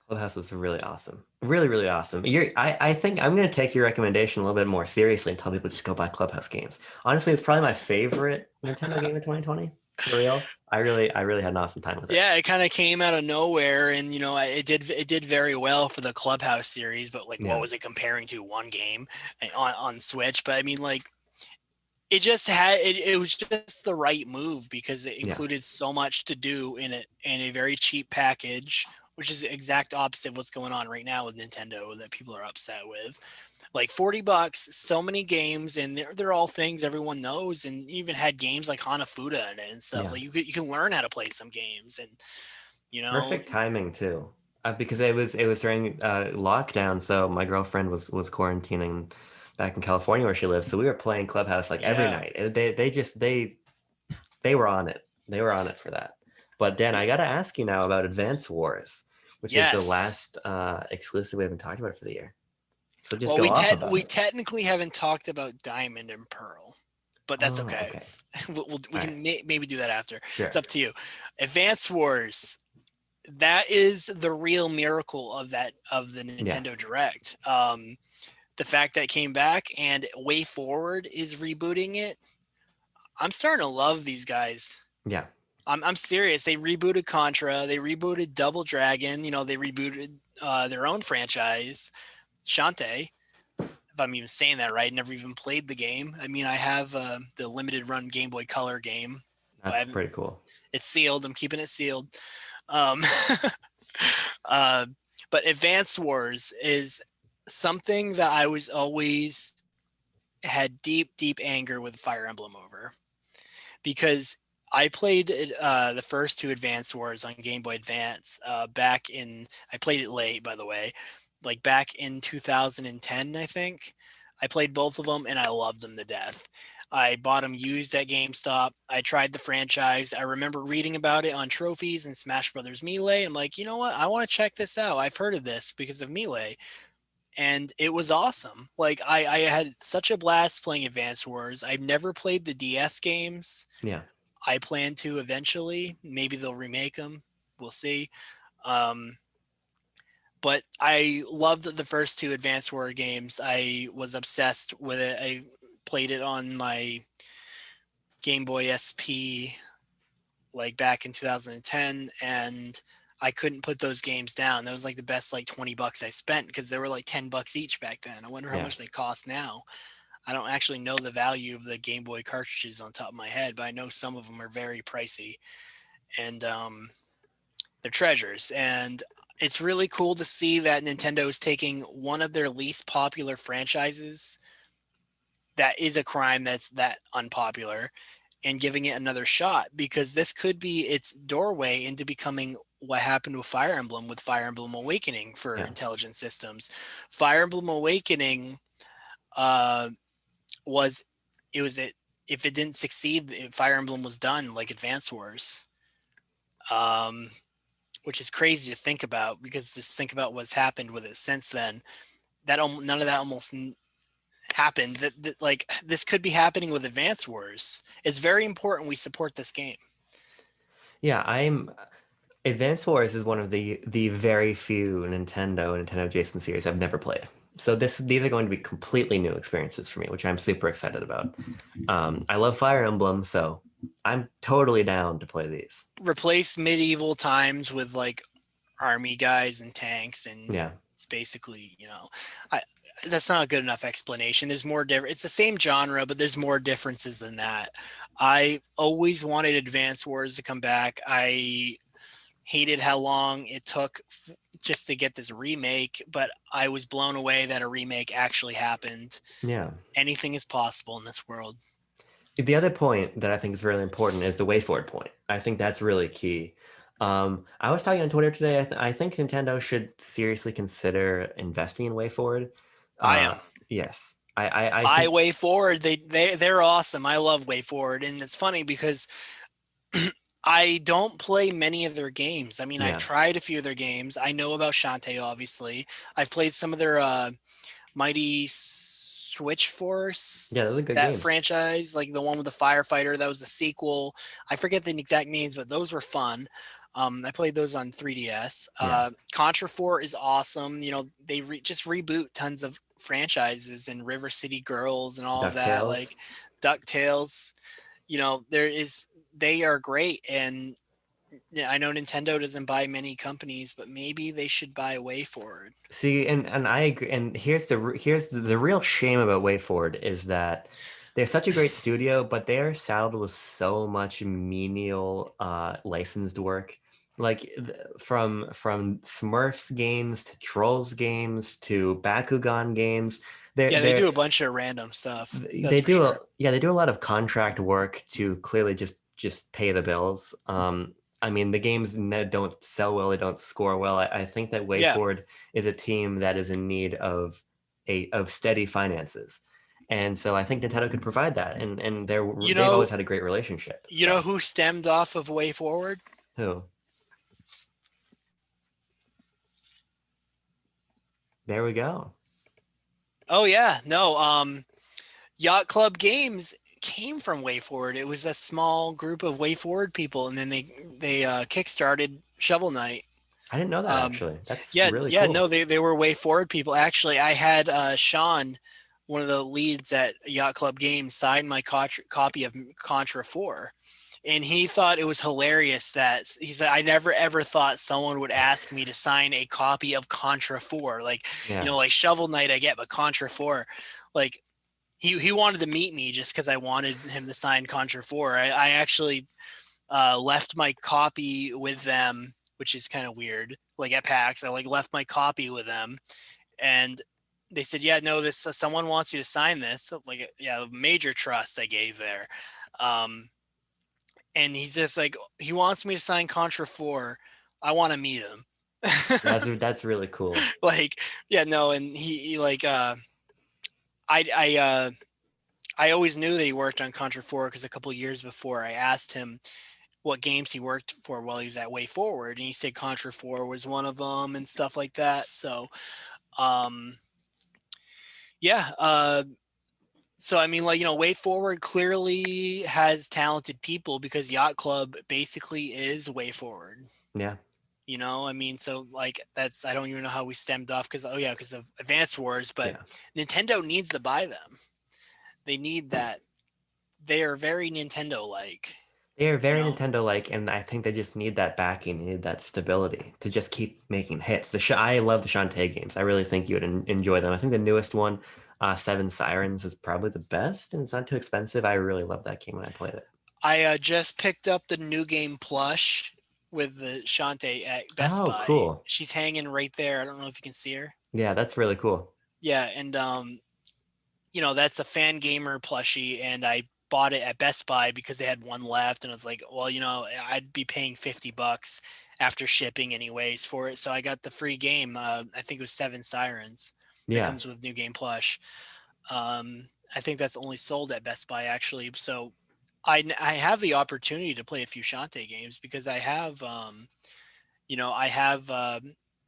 Clubhouse was really awesome. Really, really awesome. I think I'm going to take your recommendation a little bit more seriously and tell people just go buy Clubhouse games. Honestly, it's probably my favorite Nintendo game of 2020. For real. I really had an awesome time with it. Yeah, it kind of came out of nowhere, and it did very well for the Clubhouse series. But like, what Yeah, was it comparing to? One game on Switch. But I mean, like, it was just the right move because it yeah, included so much to do in a very cheap package, which is the exact opposite of what's going on right now with Nintendo that people are upset with. Like $40, so many games, and they're all things everyone knows, and even had games like Hanafuda in it and stuff. yeah. Like you can learn how to play some games, and you know, Perfect timing too, because it was during lockdown, so my girlfriend was quarantining back in California where she lives, so we were playing Clubhouse like every yeah, night. They were on it. They were on it for that. But Dan, I got to ask you now about Advance Wars, which is the yes. last exclusive we haven't talked about for the year. So just Well, go off about we it. technically haven't talked about Diamond and Pearl, but that's Oh, okay. okay. We All right. can maybe do that after. It's Sure. up to you. Advance Wars. That is the real miracle of the Yeah. Nintendo Direct. The fact that it came back and Way Forward is rebooting it. I'm starting to love these guys. Yeah. I'm serious. They rebooted Contra. They rebooted Double Dragon. They rebooted their own franchise, Shantae. If I'm even saying that right, never even played the game. I mean, I have the limited run Game Boy Color game, but I That's haven't. pretty cool. It's sealed. I'm keeping it sealed. Um, uh, but Advance Wars is something that I was always had deep, deep anger with Fire Emblem over because I played the first two Advance Wars on Game Boy Advance back in. I played it late, by the way, like back in 2010, I think. I played both of them and I loved them to death. I bought them used at GameStop. I tried the franchise. I remember reading about it on trophies and Smash Brothers Melee. I'm like, you know what? I want to check this out. I've heard of this because of Melee, and it was awesome. Like I had such a blast playing Advance Wars. I've never played the DS games. Yeah. I plan to eventually. Maybe they'll remake them. We'll see. Um, but I loved the first two Advanced War games. I was obsessed with it. I played it on my Game Boy SP like back in 2010, and I couldn't put those games down. That was like the best like $20 I spent because they were like $10 each back then. I wonder how Yeah. much they cost now. I don't actually know the value of the Game Boy cartridges on top of my head, but I know some of them are very pricey, and they're treasures. And it's really cool to see that Nintendo is taking one of their least popular franchises that is a crime that's that unpopular and giving it another shot, because this could be its doorway into becoming what happened with Fire Emblem, with Fire Emblem Awakening for Yeah. intelligent systems. Fire Emblem Awakening uh, was it was it if it didn't succeed, Fire Emblem was done like Advance Wars, um, which is crazy to think about because just think about what's happened with it since then. That none of that almost happened. That like this could be happening with Advance Wars. It's very important we support this game. Yeah, I'm Advance Wars is one of the very few Nintendo adjacent series I've never played. So these are going to be completely new experiences for me, which I'm super excited about. I love Fire Emblem, so I'm totally down to play these. Replace medieval times with like army guys and tanks, and Yeah. it's basically I that's not a good enough explanation. There's more different. It's the same genre, but there's more differences than that. I always wanted Advance Wars to come back. I hated how long it took just to get this remake, but I was blown away that a remake actually happened. Yeah. Anything is possible in this world. The other point that I think is really important is the way forward point. I think that's really key. I was talking on Twitter today. I think Nintendo should seriously consider investing in way forward. I Uh, am. yes, I I think Way Forward. They're awesome. I love Way Forward, and it's funny because I don't play many of their games. I mean, I've yeah, tried a few of their games. I know about Shantae, obviously. I've played some of their Mighty Switch Force, yeah, those are good that games. franchise, like the one with the firefighter. That was the sequel. I forget the exact names, but those were fun. I played those on 3DS. Yeah, Contra 4 is awesome. They just reboot tons of franchises, and River City Girls and all of that, DuckTales. like DuckTales. There is they are great, and yeah, I know Nintendo doesn't buy many companies, but maybe they should buy a Way Forward. See, and I agree. And here's the real shame about WayForward is that they're such a great studio, but they are saddled with so much menial licensed work. Like from Smurfs games to Trolls games to Bakugan games, they're Yeah, they do they're a bunch of random stuff. That's they for do sure. they do a lot of contract work to clearly just pay the bills. I mean, the games don't sell well, they don't score well. I think that Yeah. WayForward is a team that is in need of steady finances, and so I think Nintendo could provide that. And You they've always know, had a great relationship. you know So who stemmed off of Way Forward? who? There we go. Oh yeah, no. Yacht Club Games came from Way Forward. It was a small group of Way Forward people, and then they kickstarted Shovel Knight. I didn't know that Um, actually. That's yeah, really yeah, no, cool. they were Way Forward people. Actually, I had Sean, one of the leads at Yacht Club Games, sign my copy of Contra 4. And he thought it was hilarious that he said, I never ever thought someone would ask me to sign a copy of Contra 4. Like, Yeah, like Shovel Knight, I get, but Contra 4, like, he wanted to meet me just because I wanted him to sign Contra 4. I actually left my copy with them, which is kind of weird. Like at PAX, I like left my copy with them, and they said, "Yeah, no, this someone wants you to sign this." So, like, yeah, major trust I gave there. Um, and he's just like, he wants me to sign Contra 4. I want to meet him. that's really cool. Like, yeah, no, and he like, I I uh, I always knew that he worked on Contra 4 because a couple years before I asked him what games he worked for while he was at Way Forward, and he said Contra 4 was one of them and stuff like that. So, um, yeah, So I mean, like, Way Forward clearly has talented people because Yacht Club basically is Way Forward. Yeah, I mean, so like that's I don't even know how we stemmed off because because of Advance Wars, but yeah. Nintendo needs to buy them. They need that. They are very Nintendo like. They are You very know, Nintendo-like, and I think they just need that backing, they need that stability to just keep making hits. I love the Shantae games. I really think you would enjoy them. I think the newest one, Seven Sirens, is probably the best, and it's not too expensive. I really love that game when I played it. I just picked up the new game plush with the Shantae at Best Oh, Buy. cool. She's hanging right there. I don't know if you can see her. Yeah, that's really cool. Yeah, and that's a fan gamer plushie, and I bought it at Best Buy because they had one left, and I was like, well, I'd be paying $50 after shipping anyways for it, so I got the free game. I think it was Seven Sirens that Yeah. comes with new game plush. I think that's only sold at Best Buy actually, so I have the opportunity to play a few Shantae games because I have the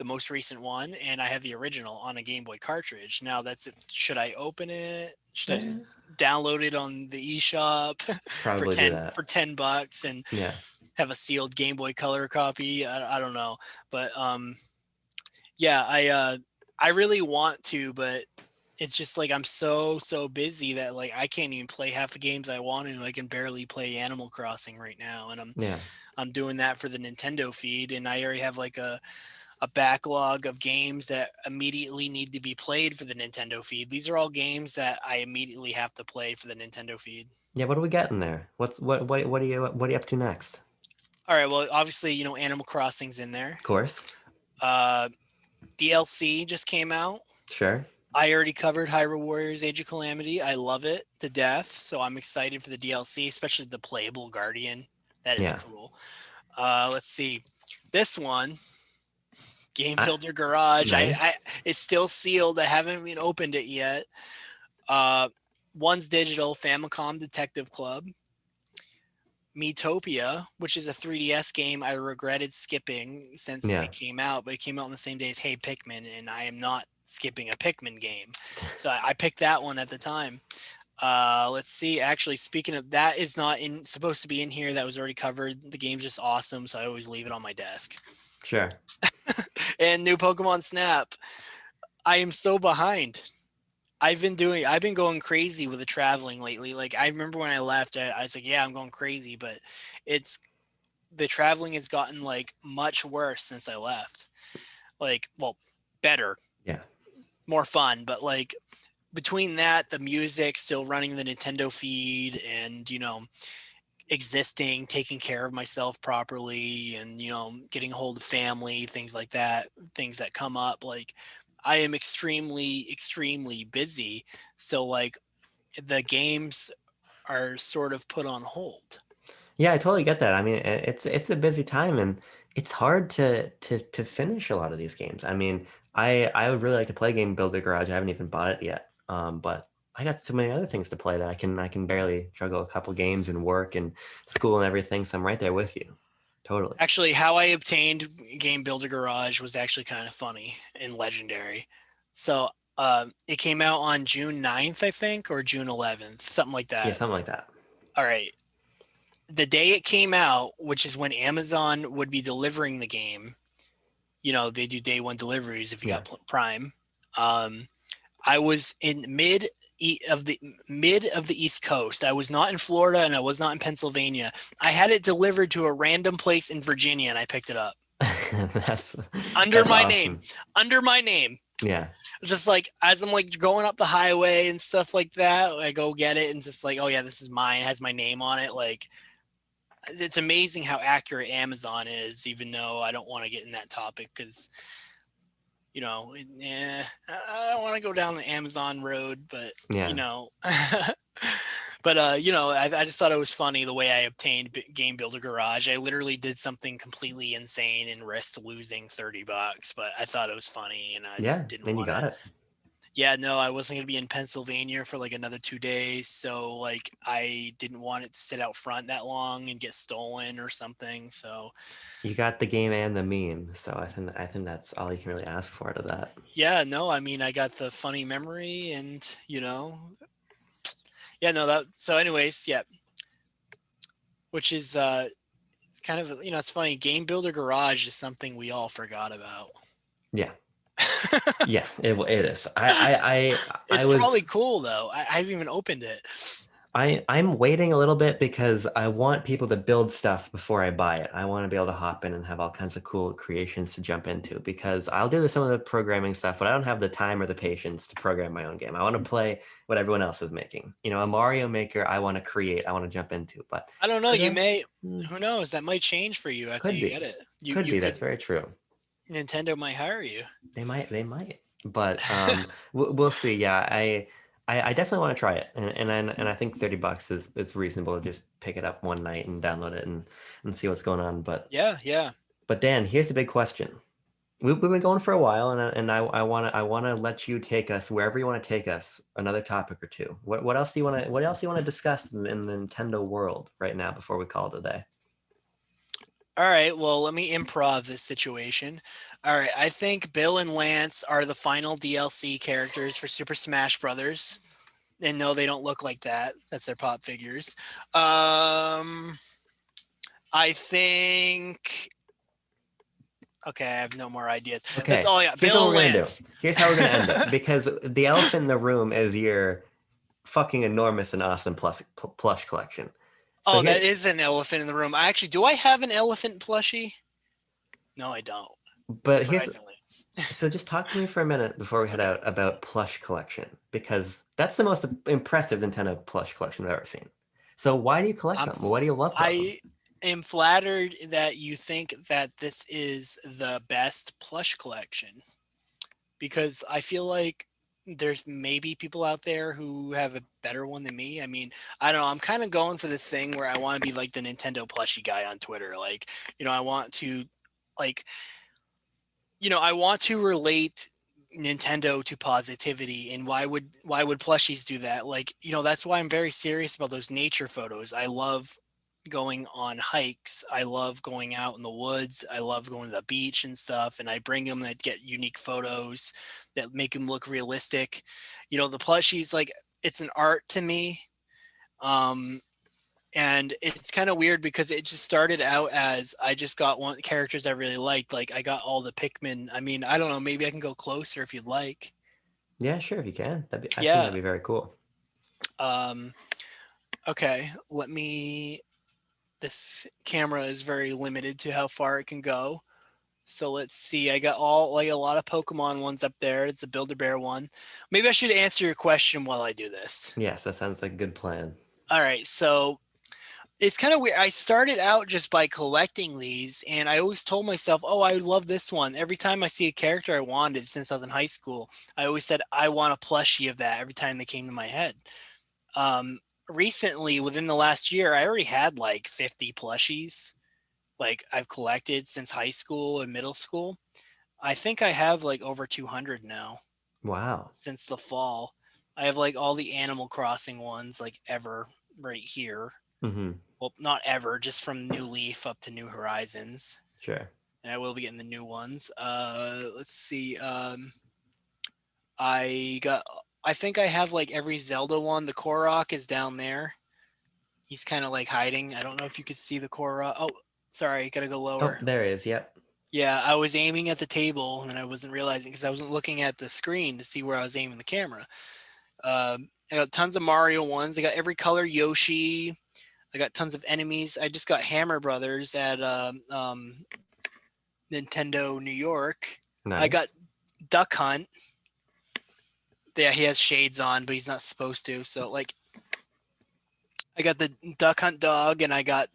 most recent one, and I have the original on a Game Boy cartridge. Now that's it. Should I open it? Should I just Eh, download it on the eShop for probably do that. $10 and Yeah. have a sealed Game Boy Color copy? I don't know, but yeah, I really want to, but it's just like I'm so busy that like I can't even play half the games I want to. I can barely play Animal Crossing right now, and Yeah. I'm doing that for the Nintendo feed, and I already have like a backlog of games that immediately need to be played for the Nintendo feed. These are all games that I immediately have to play for the Nintendo feed. Yeah, what do we got in there? What are you up to next? All right, well, obviously, Animal Crossing's in there. Of course. Uh, DLC just came out. Sure. I already covered Hyrule Warriors Age of Calamity. I love it to death, so I'm excited for the DLC, especially the playable Guardian. That is Yeah. cool. Let's see. This one, Game I, Builder Garage. I nice. it's still sealed. I haven't even opened it yet. Uh, one's digital Famicom Detective Club. Metopia, which is a 3DS game I regretted skipping since Yeah. it came out, but it came out on the same day as Hey Pikmin, and I am not skipping a Pikmin game. So I picked that one at the time. Let's see. Actually, speaking of that, is not in supposed to be in here. That was already covered. The game's just awesome, so I always leave it on my desk. Sure. And new Pokemon Snap. I am so behind. I've been going crazy with the traveling lately. Like I remember when I left, I was like, yeah, I'm going crazy, but it's the traveling has gotten like much worse since I left. Like, well, better, Yeah. more fun, but like between that, the music, still running the Nintendo feed, and existing, taking care of myself properly, and getting a hold of family, things like that, things that come up. Like I am extremely busy. So like the games are sort of put on hold. Yeah, I totally get that. I mean, it's a busy time, and it's hard to finish a lot of these games. I mean, I would really like to play Game Builder Garage. I haven't even bought it yet. But I got so many other things to play that I can barely juggle a couple games and work and school and everything. So I'm right there with you. Totally. Actually, how I obtained Game Builder Garage was actually kind of funny and legendary. So it came out on June 9th, I think, or June 11th, something like Yeah, that. something like that. All right. The day it came out, which is when Amazon would be delivering the game, they do day one deliveries if you Yeah. got Prime. Um, I was in mid of the East Coast. I was not in Florida and I was not in Pennsylvania. I had it delivered to a random place in Virginia, and I picked it up That's under that's my name. awesome. Under my name. Yeah. It's just like as I'm like going up the highway and stuff like that, I go get it and just like, oh yeah, this is mine. It has my name on it. Like it's amazing how accurate Amazon is, even though I don't want to get in that topic because I don't want to go down the Amazon road, but you Yeah. know, but I just thought it was funny the way I obtained Game Builder Garage. I literally did something completely insane and risked losing $30, but I thought it was funny, and I Yeah. didn't And you want to. got it. Yeah, no, I wasn't gonna be in Pennsylvania for like another 2 days, so like I didn't want it to sit out front that long and get stolen or something. So You got the game and the meme, so I think that's all you can really ask for out of that. yeah, no, I mean I got the funny memory, and Yeah, no, that. So, anyways, yeah, which is it's kind of it's funny. Game Builder Garage is something we all forgot about. Yeah. Yeah, it is. I It's probably was cool though. I haven't even opened it. I'm waiting a little bit because I want people to build stuff before I buy it. I want to be able to hop in and have all kinds of cool creations to jump into because I'll do some of the programming stuff, but I don't have the time or the patience to program my own game. I want to play what everyone else is making. A Mario Maker, I want to create, I want to jump into, but I don't know. for You this, may. Who knows? That might change for you after could you get be, it. You could you be. That's could. very true. Nintendo might hire you. They might, but we'll see. Yeah, I definitely want to try it, and I think $30 is reasonable to just pick it up one night and download it and see what's going on. Yeah, yeah. But Dan, here's the big question. We've been going for a while, and I want to let you take us wherever you want to take us. Another topic or two. What else do you want to discuss in the Nintendo world right now before we call it a day? All right. Well, let me improv this situation. All right. I think Bill and Lance are the final DLC characters for Super Smash Brothers. And no, they don't look like that. That's their pop figures. I think. Okay, I have no more ideas. That's Okay, all I got. here's what Bill we're and gonna do. Lance. Here's how we're gonna end it because the elephant in the room is your fucking enormous and awesome plush collection. So Oh, that here, is an elephant in the room. Do I have an elephant plushie? No, I don't. but here's Surprisingly. so just talk to me for a minute before we head Okay. out about plush collection because that's the most impressive Nintendo plush collection I've ever seen. So why do you collect I'm them? What do you love about them? I am flattered that you think that this is the best plush collection because I feel like there's maybe people out there who have a better one than me. I mean, I don't know. I'm kind of going for this thing where I want to be like the Nintendo plushie guy on Twitter. Like, I want to like I want to relate Nintendo to positivity, and why would plushies do that? Like, that's why I'm very serious about those nature photos. I love going on hikes. I love going out in the woods. I love going to the beach and stuff, and I bring them that get unique photos that make them look realistic. The plushies, like, it's an art to me. Um and it's kind of weird because it just started out as I just got one characters I really liked. Like, I got all the Pikmin. I mean, I don't know, maybe I can go closer if you'd like. Yeah, sure, if you can. I think Yeah. that'd be very cool. Um okay, this camera is very limited to how far it can go. So let's see. I got a lot of Pokemon ones up there. It's a Build-A-Bear one. Maybe I should answer your question while I do this. Yes, that sounds like a good plan. All right, so it's kind of weird. I started out just by collecting these, and I always told myself, "Oh, I love this one." Every time I see a character I wanted since I was in high school, I always said, "I want a plushie of that." Every time they came to my head. Um, Recently, within the last year, I already had like 50 plushies. Like, I've collected since high school and middle school. I think I have like over 200 now Wow. since the fall. I have like all the Animal Crossing ones, like ever, right here. Mm-hmm. Well, not ever, just from New Leaf up to New Horizons. Sure. And I will be getting the new ones. Let's see. I got. I think I have like every Zelda one. The Korok is down there. He's kind of like hiding. I don't know if you could see the Korok. Oh, sorry, gotta go Oh, lower. there it is. Yep. Yeah, I was aiming at the table and I wasn't realizing because I wasn't looking at the screen to see where I was aiming the camera. I got tons of Mario ones. I got every color Yoshi. I got tons of enemies. I just got Hammer Brothers at Nintendo New York. I got Nice. Duck Hunt. Yeah, he has shades on, but he's not supposed to. So, like, I got the Duck Hunt dog, and I got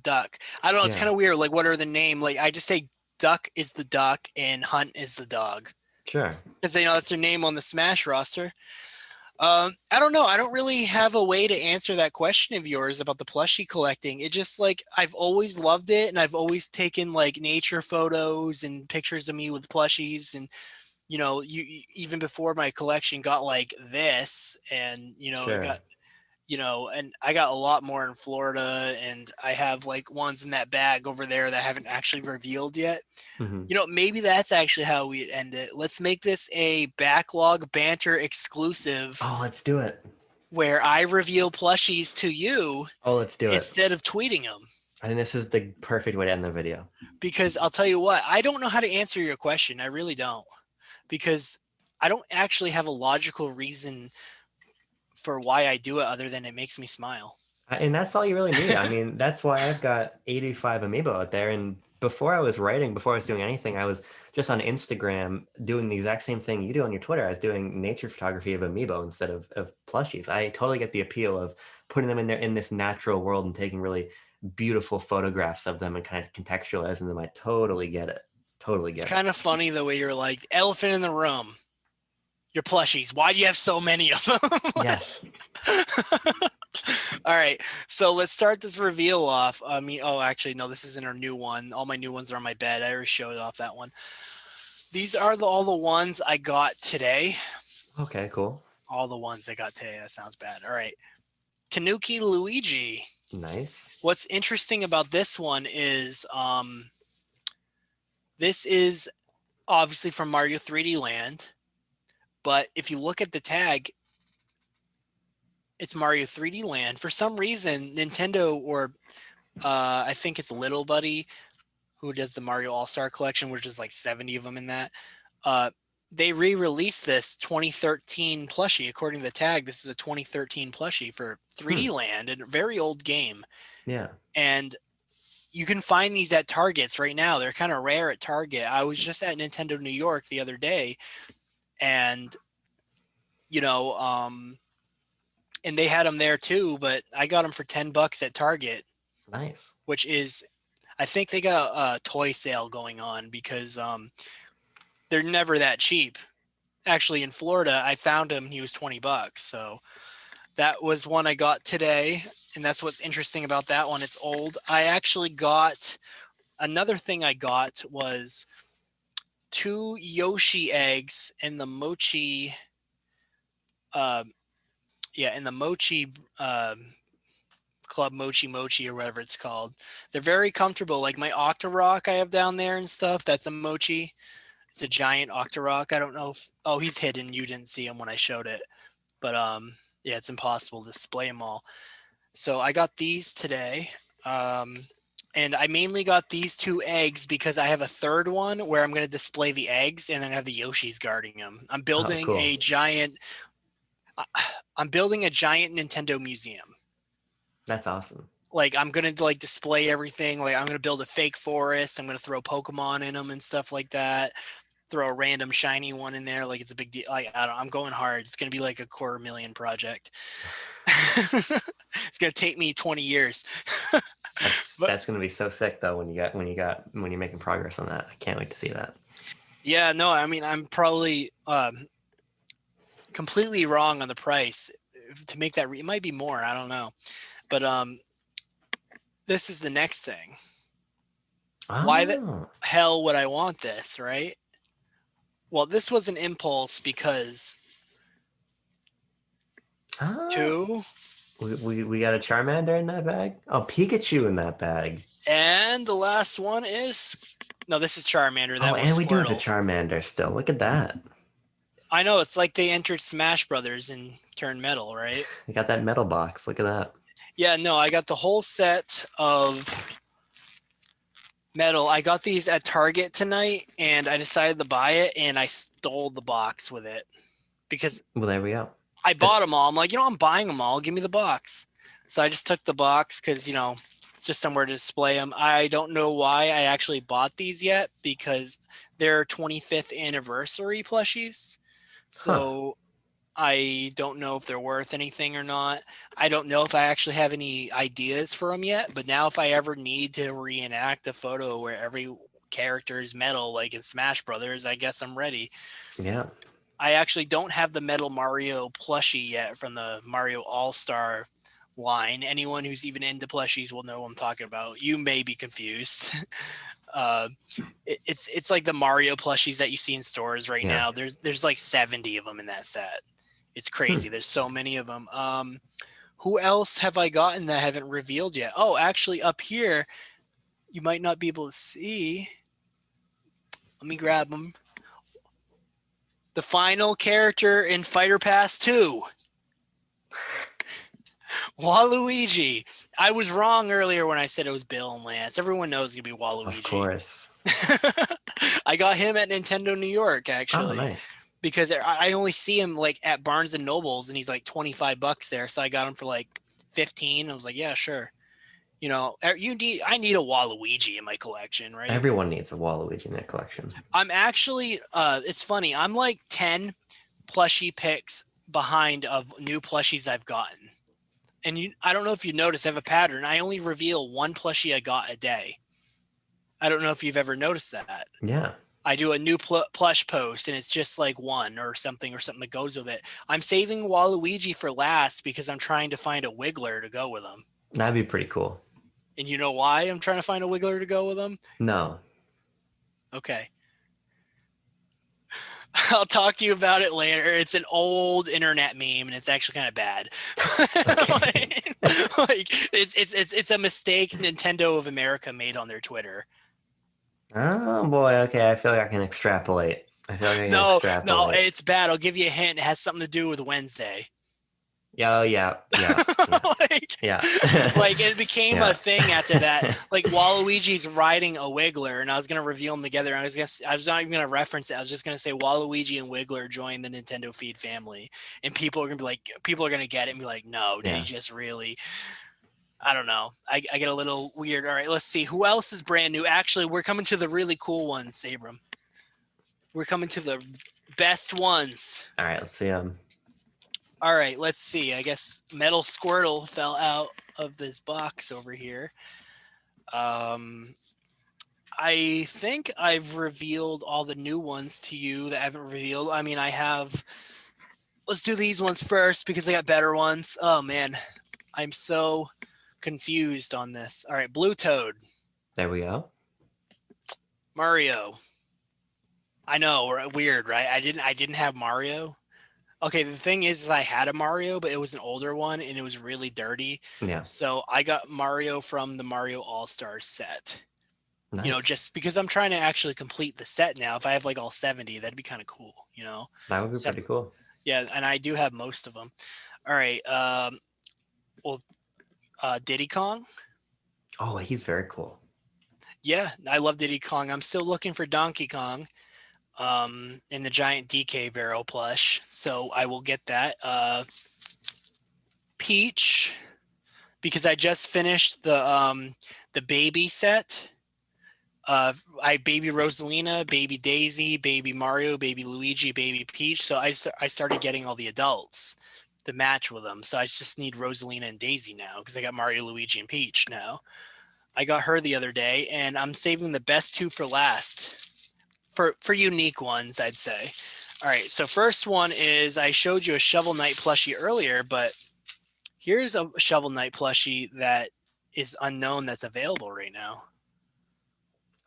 Duck. I don't know. It's kind Yeah. of weird. Like, what are the name? Like, I just say Duck is the duck and Hunt is the dog Sure. because that's their name on the Smash roster. I don't know. I don't really have a way to answer that question of yours about the plushie collecting. It just, like, I've always loved it, and I've always taken like nature photos and pictures of me with plushies, and even before my collection got like this, and it Sure. got and I got a lot more in Florida, and I have like ones in that bag over there that I haven't actually revealed yet. Mm-hmm. Maybe that's actually how we end it. Let's make this a backlog banter exclusive. Oh, let's do it. where I reveal plushies to you Oh, let's do it. instead of tweeting them. I think this is the perfect way to end the video. Because I'll tell you what, I don't know how to answer your question. I really don't. Because I don't actually have a logical reason for why I do it other than it makes me smile. And that's all you really need. I mean, that's why I've got 85 amiibo out there. And before I was writing, before I was doing anything, I was just on Instagram doing the exact same thing you do on your Twitter. I was doing nature photography of amiibo instead of plushies. I totally get the appeal of putting them in there in this natural world and taking really beautiful photographs of them and kind of contextualizing them. I totally get it. Totally It's get it. kind of funny the way you're like, elephant in the room, your plushies. Why do you have so many of them? Yes. All right, so let's start this reveal off. I mean, oh, actually, no, this isn't our new one. All my new ones are on my bed. I already showed off that one. These are all the ones I got today. Okay, cool. All the ones I got today. That sounds bad. All right. Tanuki Luigi. Nice. What's interesting about this one is this is obviously from Mario 3D Land, but if you look at the tag, it's Mario 3D Land. For some reason, Nintendo, or I think it's Little Buddy, who does the Mario All-Star Collection, which is like 70 of them in that, they re-released this 2013 plushie. According to the tag, this is a 2013 plushie for 3D Land, a very old game. Yeah. And you can find these at Targets right now. They're kind of rare at Target. I was just at Nintendo New York the other day, and you know, and they had them there too. But I got them for $10 at Target, Nice. which is, I think they got a toy sale going on because they're never that cheap. Actually, in Florida, I found him. He was $20. So that was one I got today, and that's what's interesting about that one. It's old. I actually got another thing. I got was 2 Yoshi eggs in the mochi. In the mochi club, mochi or whatever it's called. They're very comfortable. Like my Octorok I have down there and stuff. That's a mochi. It's a giant Octorok. I don't know if, oh, he's hidden. You didn't see him when I showed it, but yeah, it's impossible to display them all. So I got these today. And I mainly got these 2 eggs because I have a third one where I'm going to display the eggs and then have the Yoshis guarding them. I'm Oh, building cool. a giant Nintendo museum. That's awesome. Like I'm going to like display everything. Like I'm going to build a fake forest. I'm going to throw Pokemon in them and stuff like that. Throw a random shiny one in there. Like it's a big deal. Like I'm going hard. It's going to be like a $250,000 project. It's going to take me 20 years. But That's gonna be so sick though when you're making progress on that. I can't wait to see that. yeah, no, I mean, I'm probably completely wrong on the price to make that. It might be more. I don't know, but this is the next thing. Why the Oh, hell would I want this, right? Well, this was an impulse because oh, 2, we got a Charmander in that bag. Oh, Pikachu in that bag. and the last one is, no, this is Charmander. Oh, That was and we do have the Squirtle. Charmander still. Look at that. I know, it's like they entered Smash Brothers and turned metal, right? We got that metal box. Look at that. Yeah, no, I got the whole set of metal. I got these at Target tonight, and I decided to buy it, and I stole the box with it because Well, there we go. I bought them all. I'm like, I'm buying them all. Give me the box. So I just took the box because, it's just somewhere to display them. I don't know why I actually bought these yet because they're 25th anniversary plushies. Huh. So I don't know if they're worth anything or not. I don't know if I actually have any ideas for them yet. But now if I ever need to reenact a photo where every character is metal, like in Smash Brothers, I guess I'm ready. Yeah. I actually don't have the Metal Mario plushie yet from the Mario All-Star line. Anyone who's even into plushies will know what I'm talking about. You may be confused. uh, it's like the Mario plushies that you see in stores right Yeah. now. There's like 70 of them in that set. It's Hmm. crazy. There's so many of them. Who else have I gotten that I haven't revealed yet? Oh, actually, up here, you might not be able to see. Let me grab them. The final character in Fighter Pass 2. Waluigi. I was wrong earlier when I said it was Bill and Lance. Everyone knows it's gonna be Of Waluigi. course. I got him at Nintendo New York Oh, actually nice. because I only see him like at Barnes and Nobles and he's like $25 there. So I got him for like 15. I was like, yeah, sure. You know, I need a Waluigi in my collection, right? Everyone needs a Waluigi in their collection. I'm actually it's funny. I'm like 10 plushie picks behind of new plushies I've gotten. And I don't know if you noticed, I have a pattern. I only reveal one plushie I got a day. I don't know if you've ever noticed that. Yeah, I do a new plush post and it's just like one or something that goes with it. I'm saving Waluigi for last because I'm trying to find a Wiggler to go with him. that'd be pretty cool. And you know why I'm trying to find a Wiggler to go with him? No. Okay. I'll talk to you about it later. It's an old internet meme, and it's actually kind of bad. Okay. like it's a mistake Nintendo of America made on their Twitter. Oh boy, okay, I feel like I can extrapolate. I feel like I can No, extrapolate. it's bad. I'll give you a hint. It has something to do with Wednesday. Yeah, oh, yeah, yeah, yeah, like, yeah. like it became a Yeah. thing after that. Like Waluigi's riding a Wiggler, and I was gonna reveal them together. I was not even gonna reference it. I was just gonna say Waluigi and Wiggler join the Nintendo Feed family, and people are gonna get it and be like, no, did he Yeah. just really? I don't know. I get a little weird. All right, let's see who else is brand new. Actually, we're coming to the really cool ones, Abram. We're coming to the best ones. All right, let's see. All right, let's see. I guess Metal Squirtle fell out of this box over here. I think I've revealed all the new ones to you that I haven't revealed. I mean, I have. Let's do these ones first because I got better ones. Oh man, I'm so confused on this. All right, Blue Toad, There we go. Mario. I know, weird, right? I didn't have Mario. Okay, the thing is I had a Mario, but it was an older one and it was really dirty. Yeah. So I got Mario from the Mario All-Stars set. You know, Nice. just because I'm trying to actually complete the set now. If I have like all 70, that'd be kind of cool, you know? That would be So, pretty cool. yeah, and I do have most of them. All right. Well, Diddy Kong. Oh, he's very cool. Yeah, I love Diddy Kong. I'm still looking for Donkey Kong in the giant DK barrel plush. So I will get that. Peach, because I just finished the baby set. I baby Rosalina, baby Daisy, baby Mario, baby Luigi, baby Peach. So I started getting all the adults to match with them. So I just need Rosalina and Daisy now because I got Mario, Luigi, and Peach now. I got her the other day, and I'm saving the best two for last. For unique ones, I'd say. All right, so first one is I showed you a Shovel Knight plushie earlier, but here's a Shovel Knight plushie that is unknown that's available right now.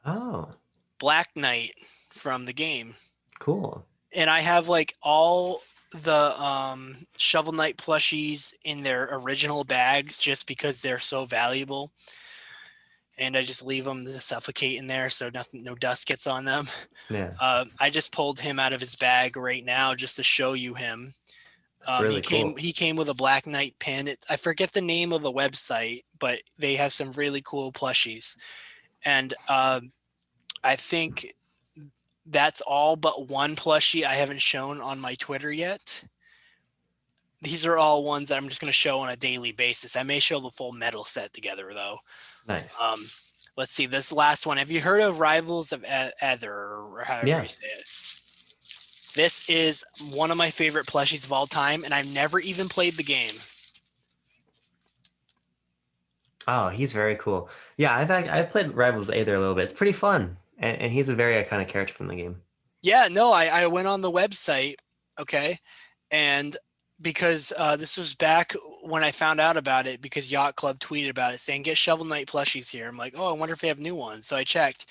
Oh, Black Knight from the game. cool. And I have like all the Shovel Knight plushies in their original bags just because they're so valuable. And I just leave them to suffocate in there so no dust gets on them. Yeah. I just pulled him out of his bag right now just to show you him. That's really cool. He came with a Black Knight pin. I forget the name of the website, but they have some really cool plushies. And I think that's all but one plushie I haven't shown on my Twitter yet. These are all ones that I'm just going to show on a daily basis. I may show the full metal set together, though. Nice. Let's see, this last one. Have you heard of Rivals of Ether, or however you say it? This is one of my favorite plushies of all time, and I've never even played the game. Oh, he's very cool. Yeah, I've played Rivals Aether a little bit. It's pretty fun, and he's a very iconic character from the game. Yeah, no, I went on the website, okay, and because this was back when I found out about it, because Yacht Club tweeted about it saying, get Shovel Knight plushies here. I'm like, oh, I wonder if they have new ones. So I checked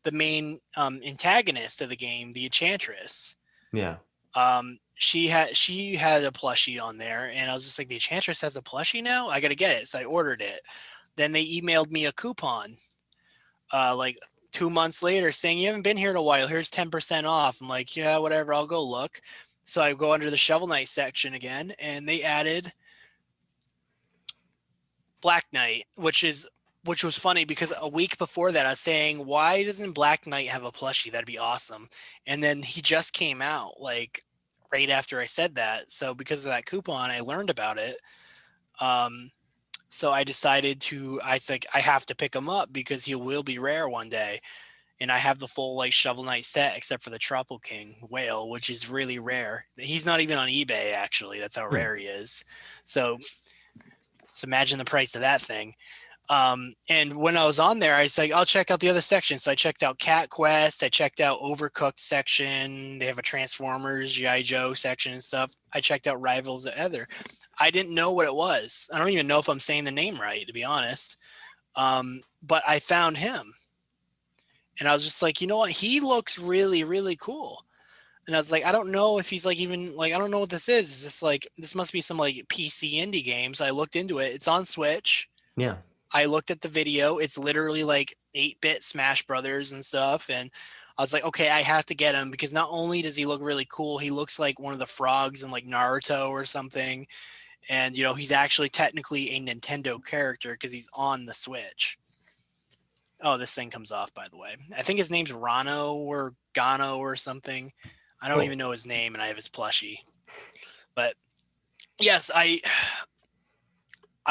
the main antagonist of the game, the Enchantress. Yeah. She had a plushie on there, and I was just like, the Enchantress has a plushie now? I got to get it. So I ordered it. Then they emailed me a coupon like 2 months later saying, you haven't been here in a while. Here's 10% off. I'm like, yeah, whatever. I'll go look. So I go under the Shovel Knight section again, and they added Black Knight, which was funny because a week before that I was saying, why doesn't Black Knight have a plushie? That'd be awesome. And then he just came out like right after I said that. So because of that coupon, I learned about it. Um, so I decided I was like, I have to pick him up because he will be rare one day. And I have the full like Shovel Knight set except for the Tropical King whale, which is really rare. He's not even on eBay actually. That's how Hmm. rare he is. So imagine the price of that thing. And when I was on there, I was like, I'll check out the other sections. So I checked out Cat Quest. I checked out Overcooked section. They have a Transformers, G.I. Joe section and stuff. I checked out Rivals of Ether. I didn't know what it was. I don't even know if I'm saying the name right, to be honest. But I found him. And I was just like, you know what? He looks really, really cool. And I was like, I don't know if he's like even like I don't know what this is. Is this like this must be some like PC indie games? I looked into it. It's on Switch. Yeah. I looked at the video. It's literally like 8-bit Smash Brothers and stuff. And I was like, okay, I have to get him because not only does he look really cool, he looks like one of the frogs in like Naruto or something. And, he's actually technically a Nintendo character because he's on the Switch. Oh, this thing comes off, by the way. I think his name's Rano or Gano or something. I don't Cool. even know his name, and I have his plushie. But yes, I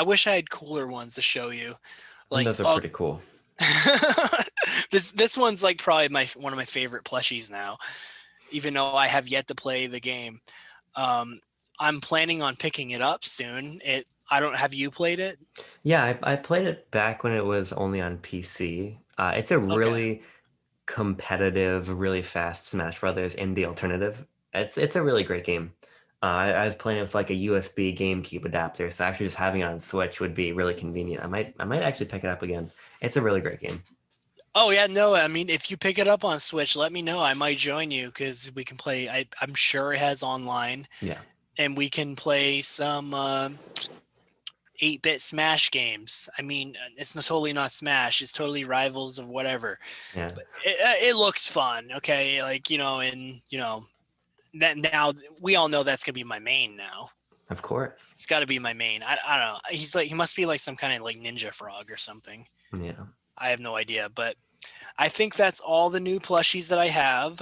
wish I had cooler ones to show you. And Like, those are oh, pretty cool. this one's like probably one of my favorite plushies now, even though I have yet to play the game. Um, I'm planning on picking it up soon. I don't have you played it? Yeah, I played it back when it was only on PC. It's a Okay. really competitive, really fast Smash Brothers in the alternative. It's a really great game. I was playing it with like a USB GameCube adapter, so actually just having it on Switch would be really convenient. I might actually pick it up again. It's a really great game. Oh yeah, no. I mean, if you pick it up on Switch, let me know. I might join you because we can play. I'm sure it has online, Yeah, and we can play some 8-bit Smash games. I mean, it's totally not Smash. It's totally Rivals of whatever. yeah, But it looks fun. Okay, like that now we all know that's gonna be my main now. of course. It's got to be my main. I don't know. He must be like some kind of like ninja frog or something. Yeah. I have no idea, but I think that's all the new plushies that I have.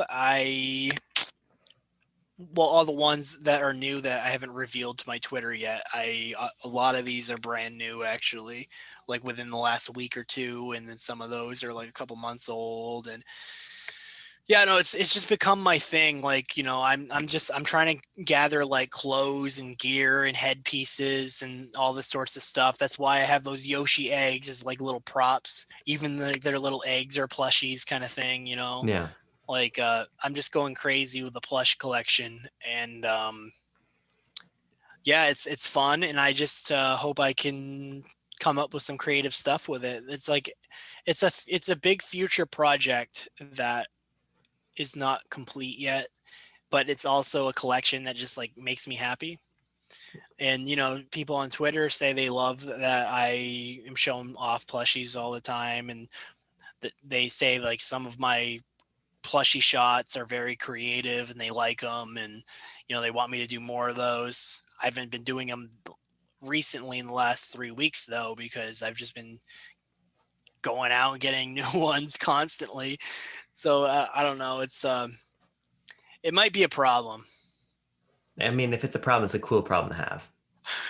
Well, all the ones that are new that I haven't revealed to my Twitter yet. A lot of these are brand new actually, like within the last week or two, and then some of those are like a couple months old. And yeah, no, it's just become my thing. Like, I'm trying to gather like clothes and gear and headpieces and all this sorts of stuff. That's why I have those Yoshi eggs as like little props. Even their little eggs are plushies kind of thing. Yeah. Like I'm just going crazy with the plush collection, and yeah, it's fun, and I just hope I can come up with some creative stuff with it. It's like it's a big future project that is not complete yet, but it's also a collection that just like makes me happy. And people on Twitter say they love that I am showing off plushies all the time, and that they say like some of my plushie shots are very creative and they like them, and they want me to do more of those. I haven't been doing them recently in the last 3 weeks though because I've just been going out and getting new ones constantly. So I don't know. It might be a problem. I mean, if it's a problem, it's a cool problem to have.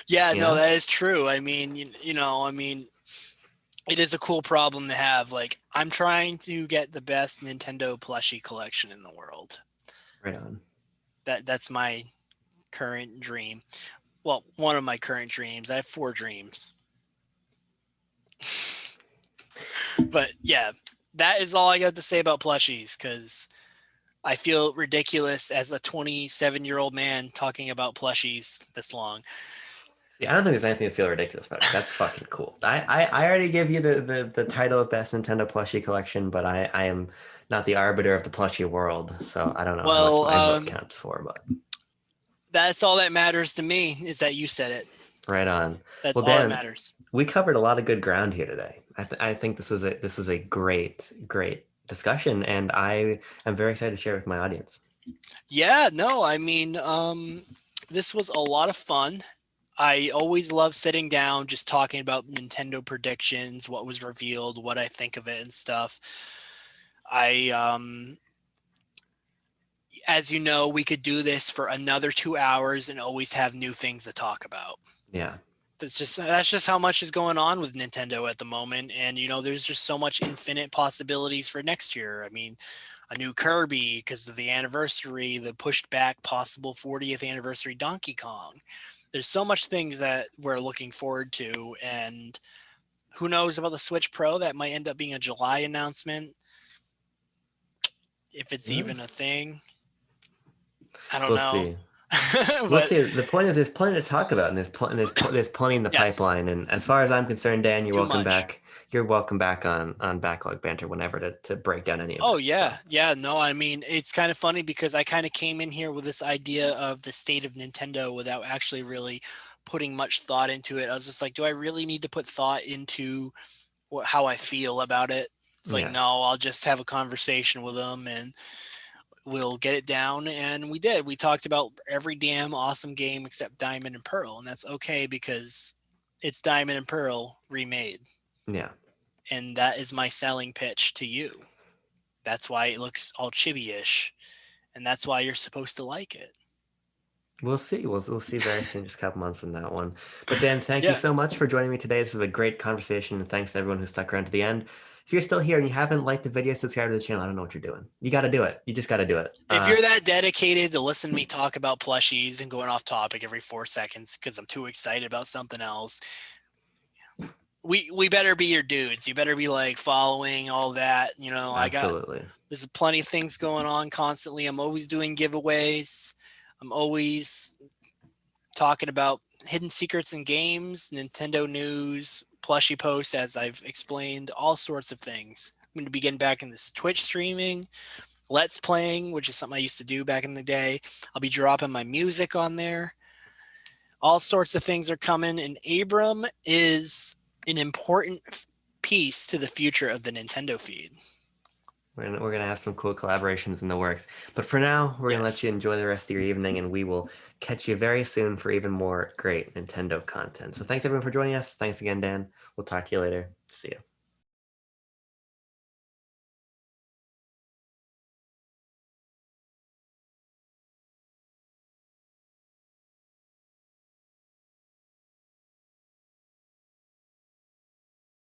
Yeah, You no, know? that is true. I mean, I mean, it is a cool problem to have. Like, I'm trying to get the best Nintendo plushie collection in the world. Right on. That's my current dream. Well, one of my current dreams. I have 4 dreams. But yeah, that is all I got to say about plushies because I feel ridiculous as a 27-year-old man talking about plushies this long. See, I don't think there's anything to feel ridiculous about it. That's fucking cool. I already gave you the title of best Nintendo plushie collection, but I am not the arbiter of the plushie world, so I don't know how much Well, my vote counts for, but that's all that matters to me is that you said it. right on. That's Well, all that Dan, matters. we covered a lot of good ground here today. I think this was a great discussion, and I am very excited to share with my audience. Yeah, no, I mean, this was a lot of fun. I always love sitting down, just talking about Nintendo predictions, what was revealed, what I think of it and stuff. I As you know, we could do this for another 2 hours and always have new things to talk about. Yeah. That's just how much is going on with Nintendo at the moment, and there's just so much infinite possibilities for next year. I mean, a new Kirby because of the anniversary, the pushed back possible 40th anniversary Donkey Kong. There's so much things that we're looking forward to, and who knows about the Switch Pro? That might end up being a July announcement, if it's even Yes. a thing. I don't We'll know. see. We'll But see. The point is, there's plenty to talk about, and there's plenty in the yes, pipeline. And as far as I'm concerned, Dan, you're too welcome much. back. You're welcome back on Backlog Banter whenever to break down any of Oh it. So yeah, yeah. No, I mean it's kind of funny because I kind of came in here with this idea of the state of Nintendo without actually really putting much thought into it. I was just like, do I really need to put thought into how I feel about it? It's like, yeah, no, I'll just have a conversation with them and we'll get it down. And we did. We talked about every damn awesome game except Diamond and Pearl, and that's okay because it's Diamond and Pearl remade, yeah. and that is my selling pitch to you. That's why it looks all chibi-ish, and that's why you're supposed to like it. We'll see. We'll see very soon, just a couple months on that one. But Dan, thank you Yeah. so much for joining me today. This was a great conversation, and thanks to everyone who stuck around to the end. If you're still here and you haven't liked the video, subscribe to the channel. I don't know what you're doing. You got to do it. You just got to do it. If you're that dedicated to listen to me talk about plushies and going off topic every 4 seconds because I'm too excited about something else, we better be your dudes. You better be like following all that. Absolutely. There's plenty of things going on constantly. I'm always doing giveaways. I'm always talking about hidden secrets in games, Nintendo news, plushie posts, as I've explained, all sorts of things. I'm going to be getting back in this Twitch streaming, Let's Playing, which is something I used to do back in the day. I'll be dropping my music on there. All sorts of things are coming, and Abram is an important piece to the future of the Nintendo feed. We're gonna have some cool collaborations in the works. But for now, we're gonna let Yes. you enjoy the rest of your evening, and we will catch you very soon for even more great Nintendo content. So thanks everyone for joining us. Thanks again, Dan. We'll talk to you later. See you.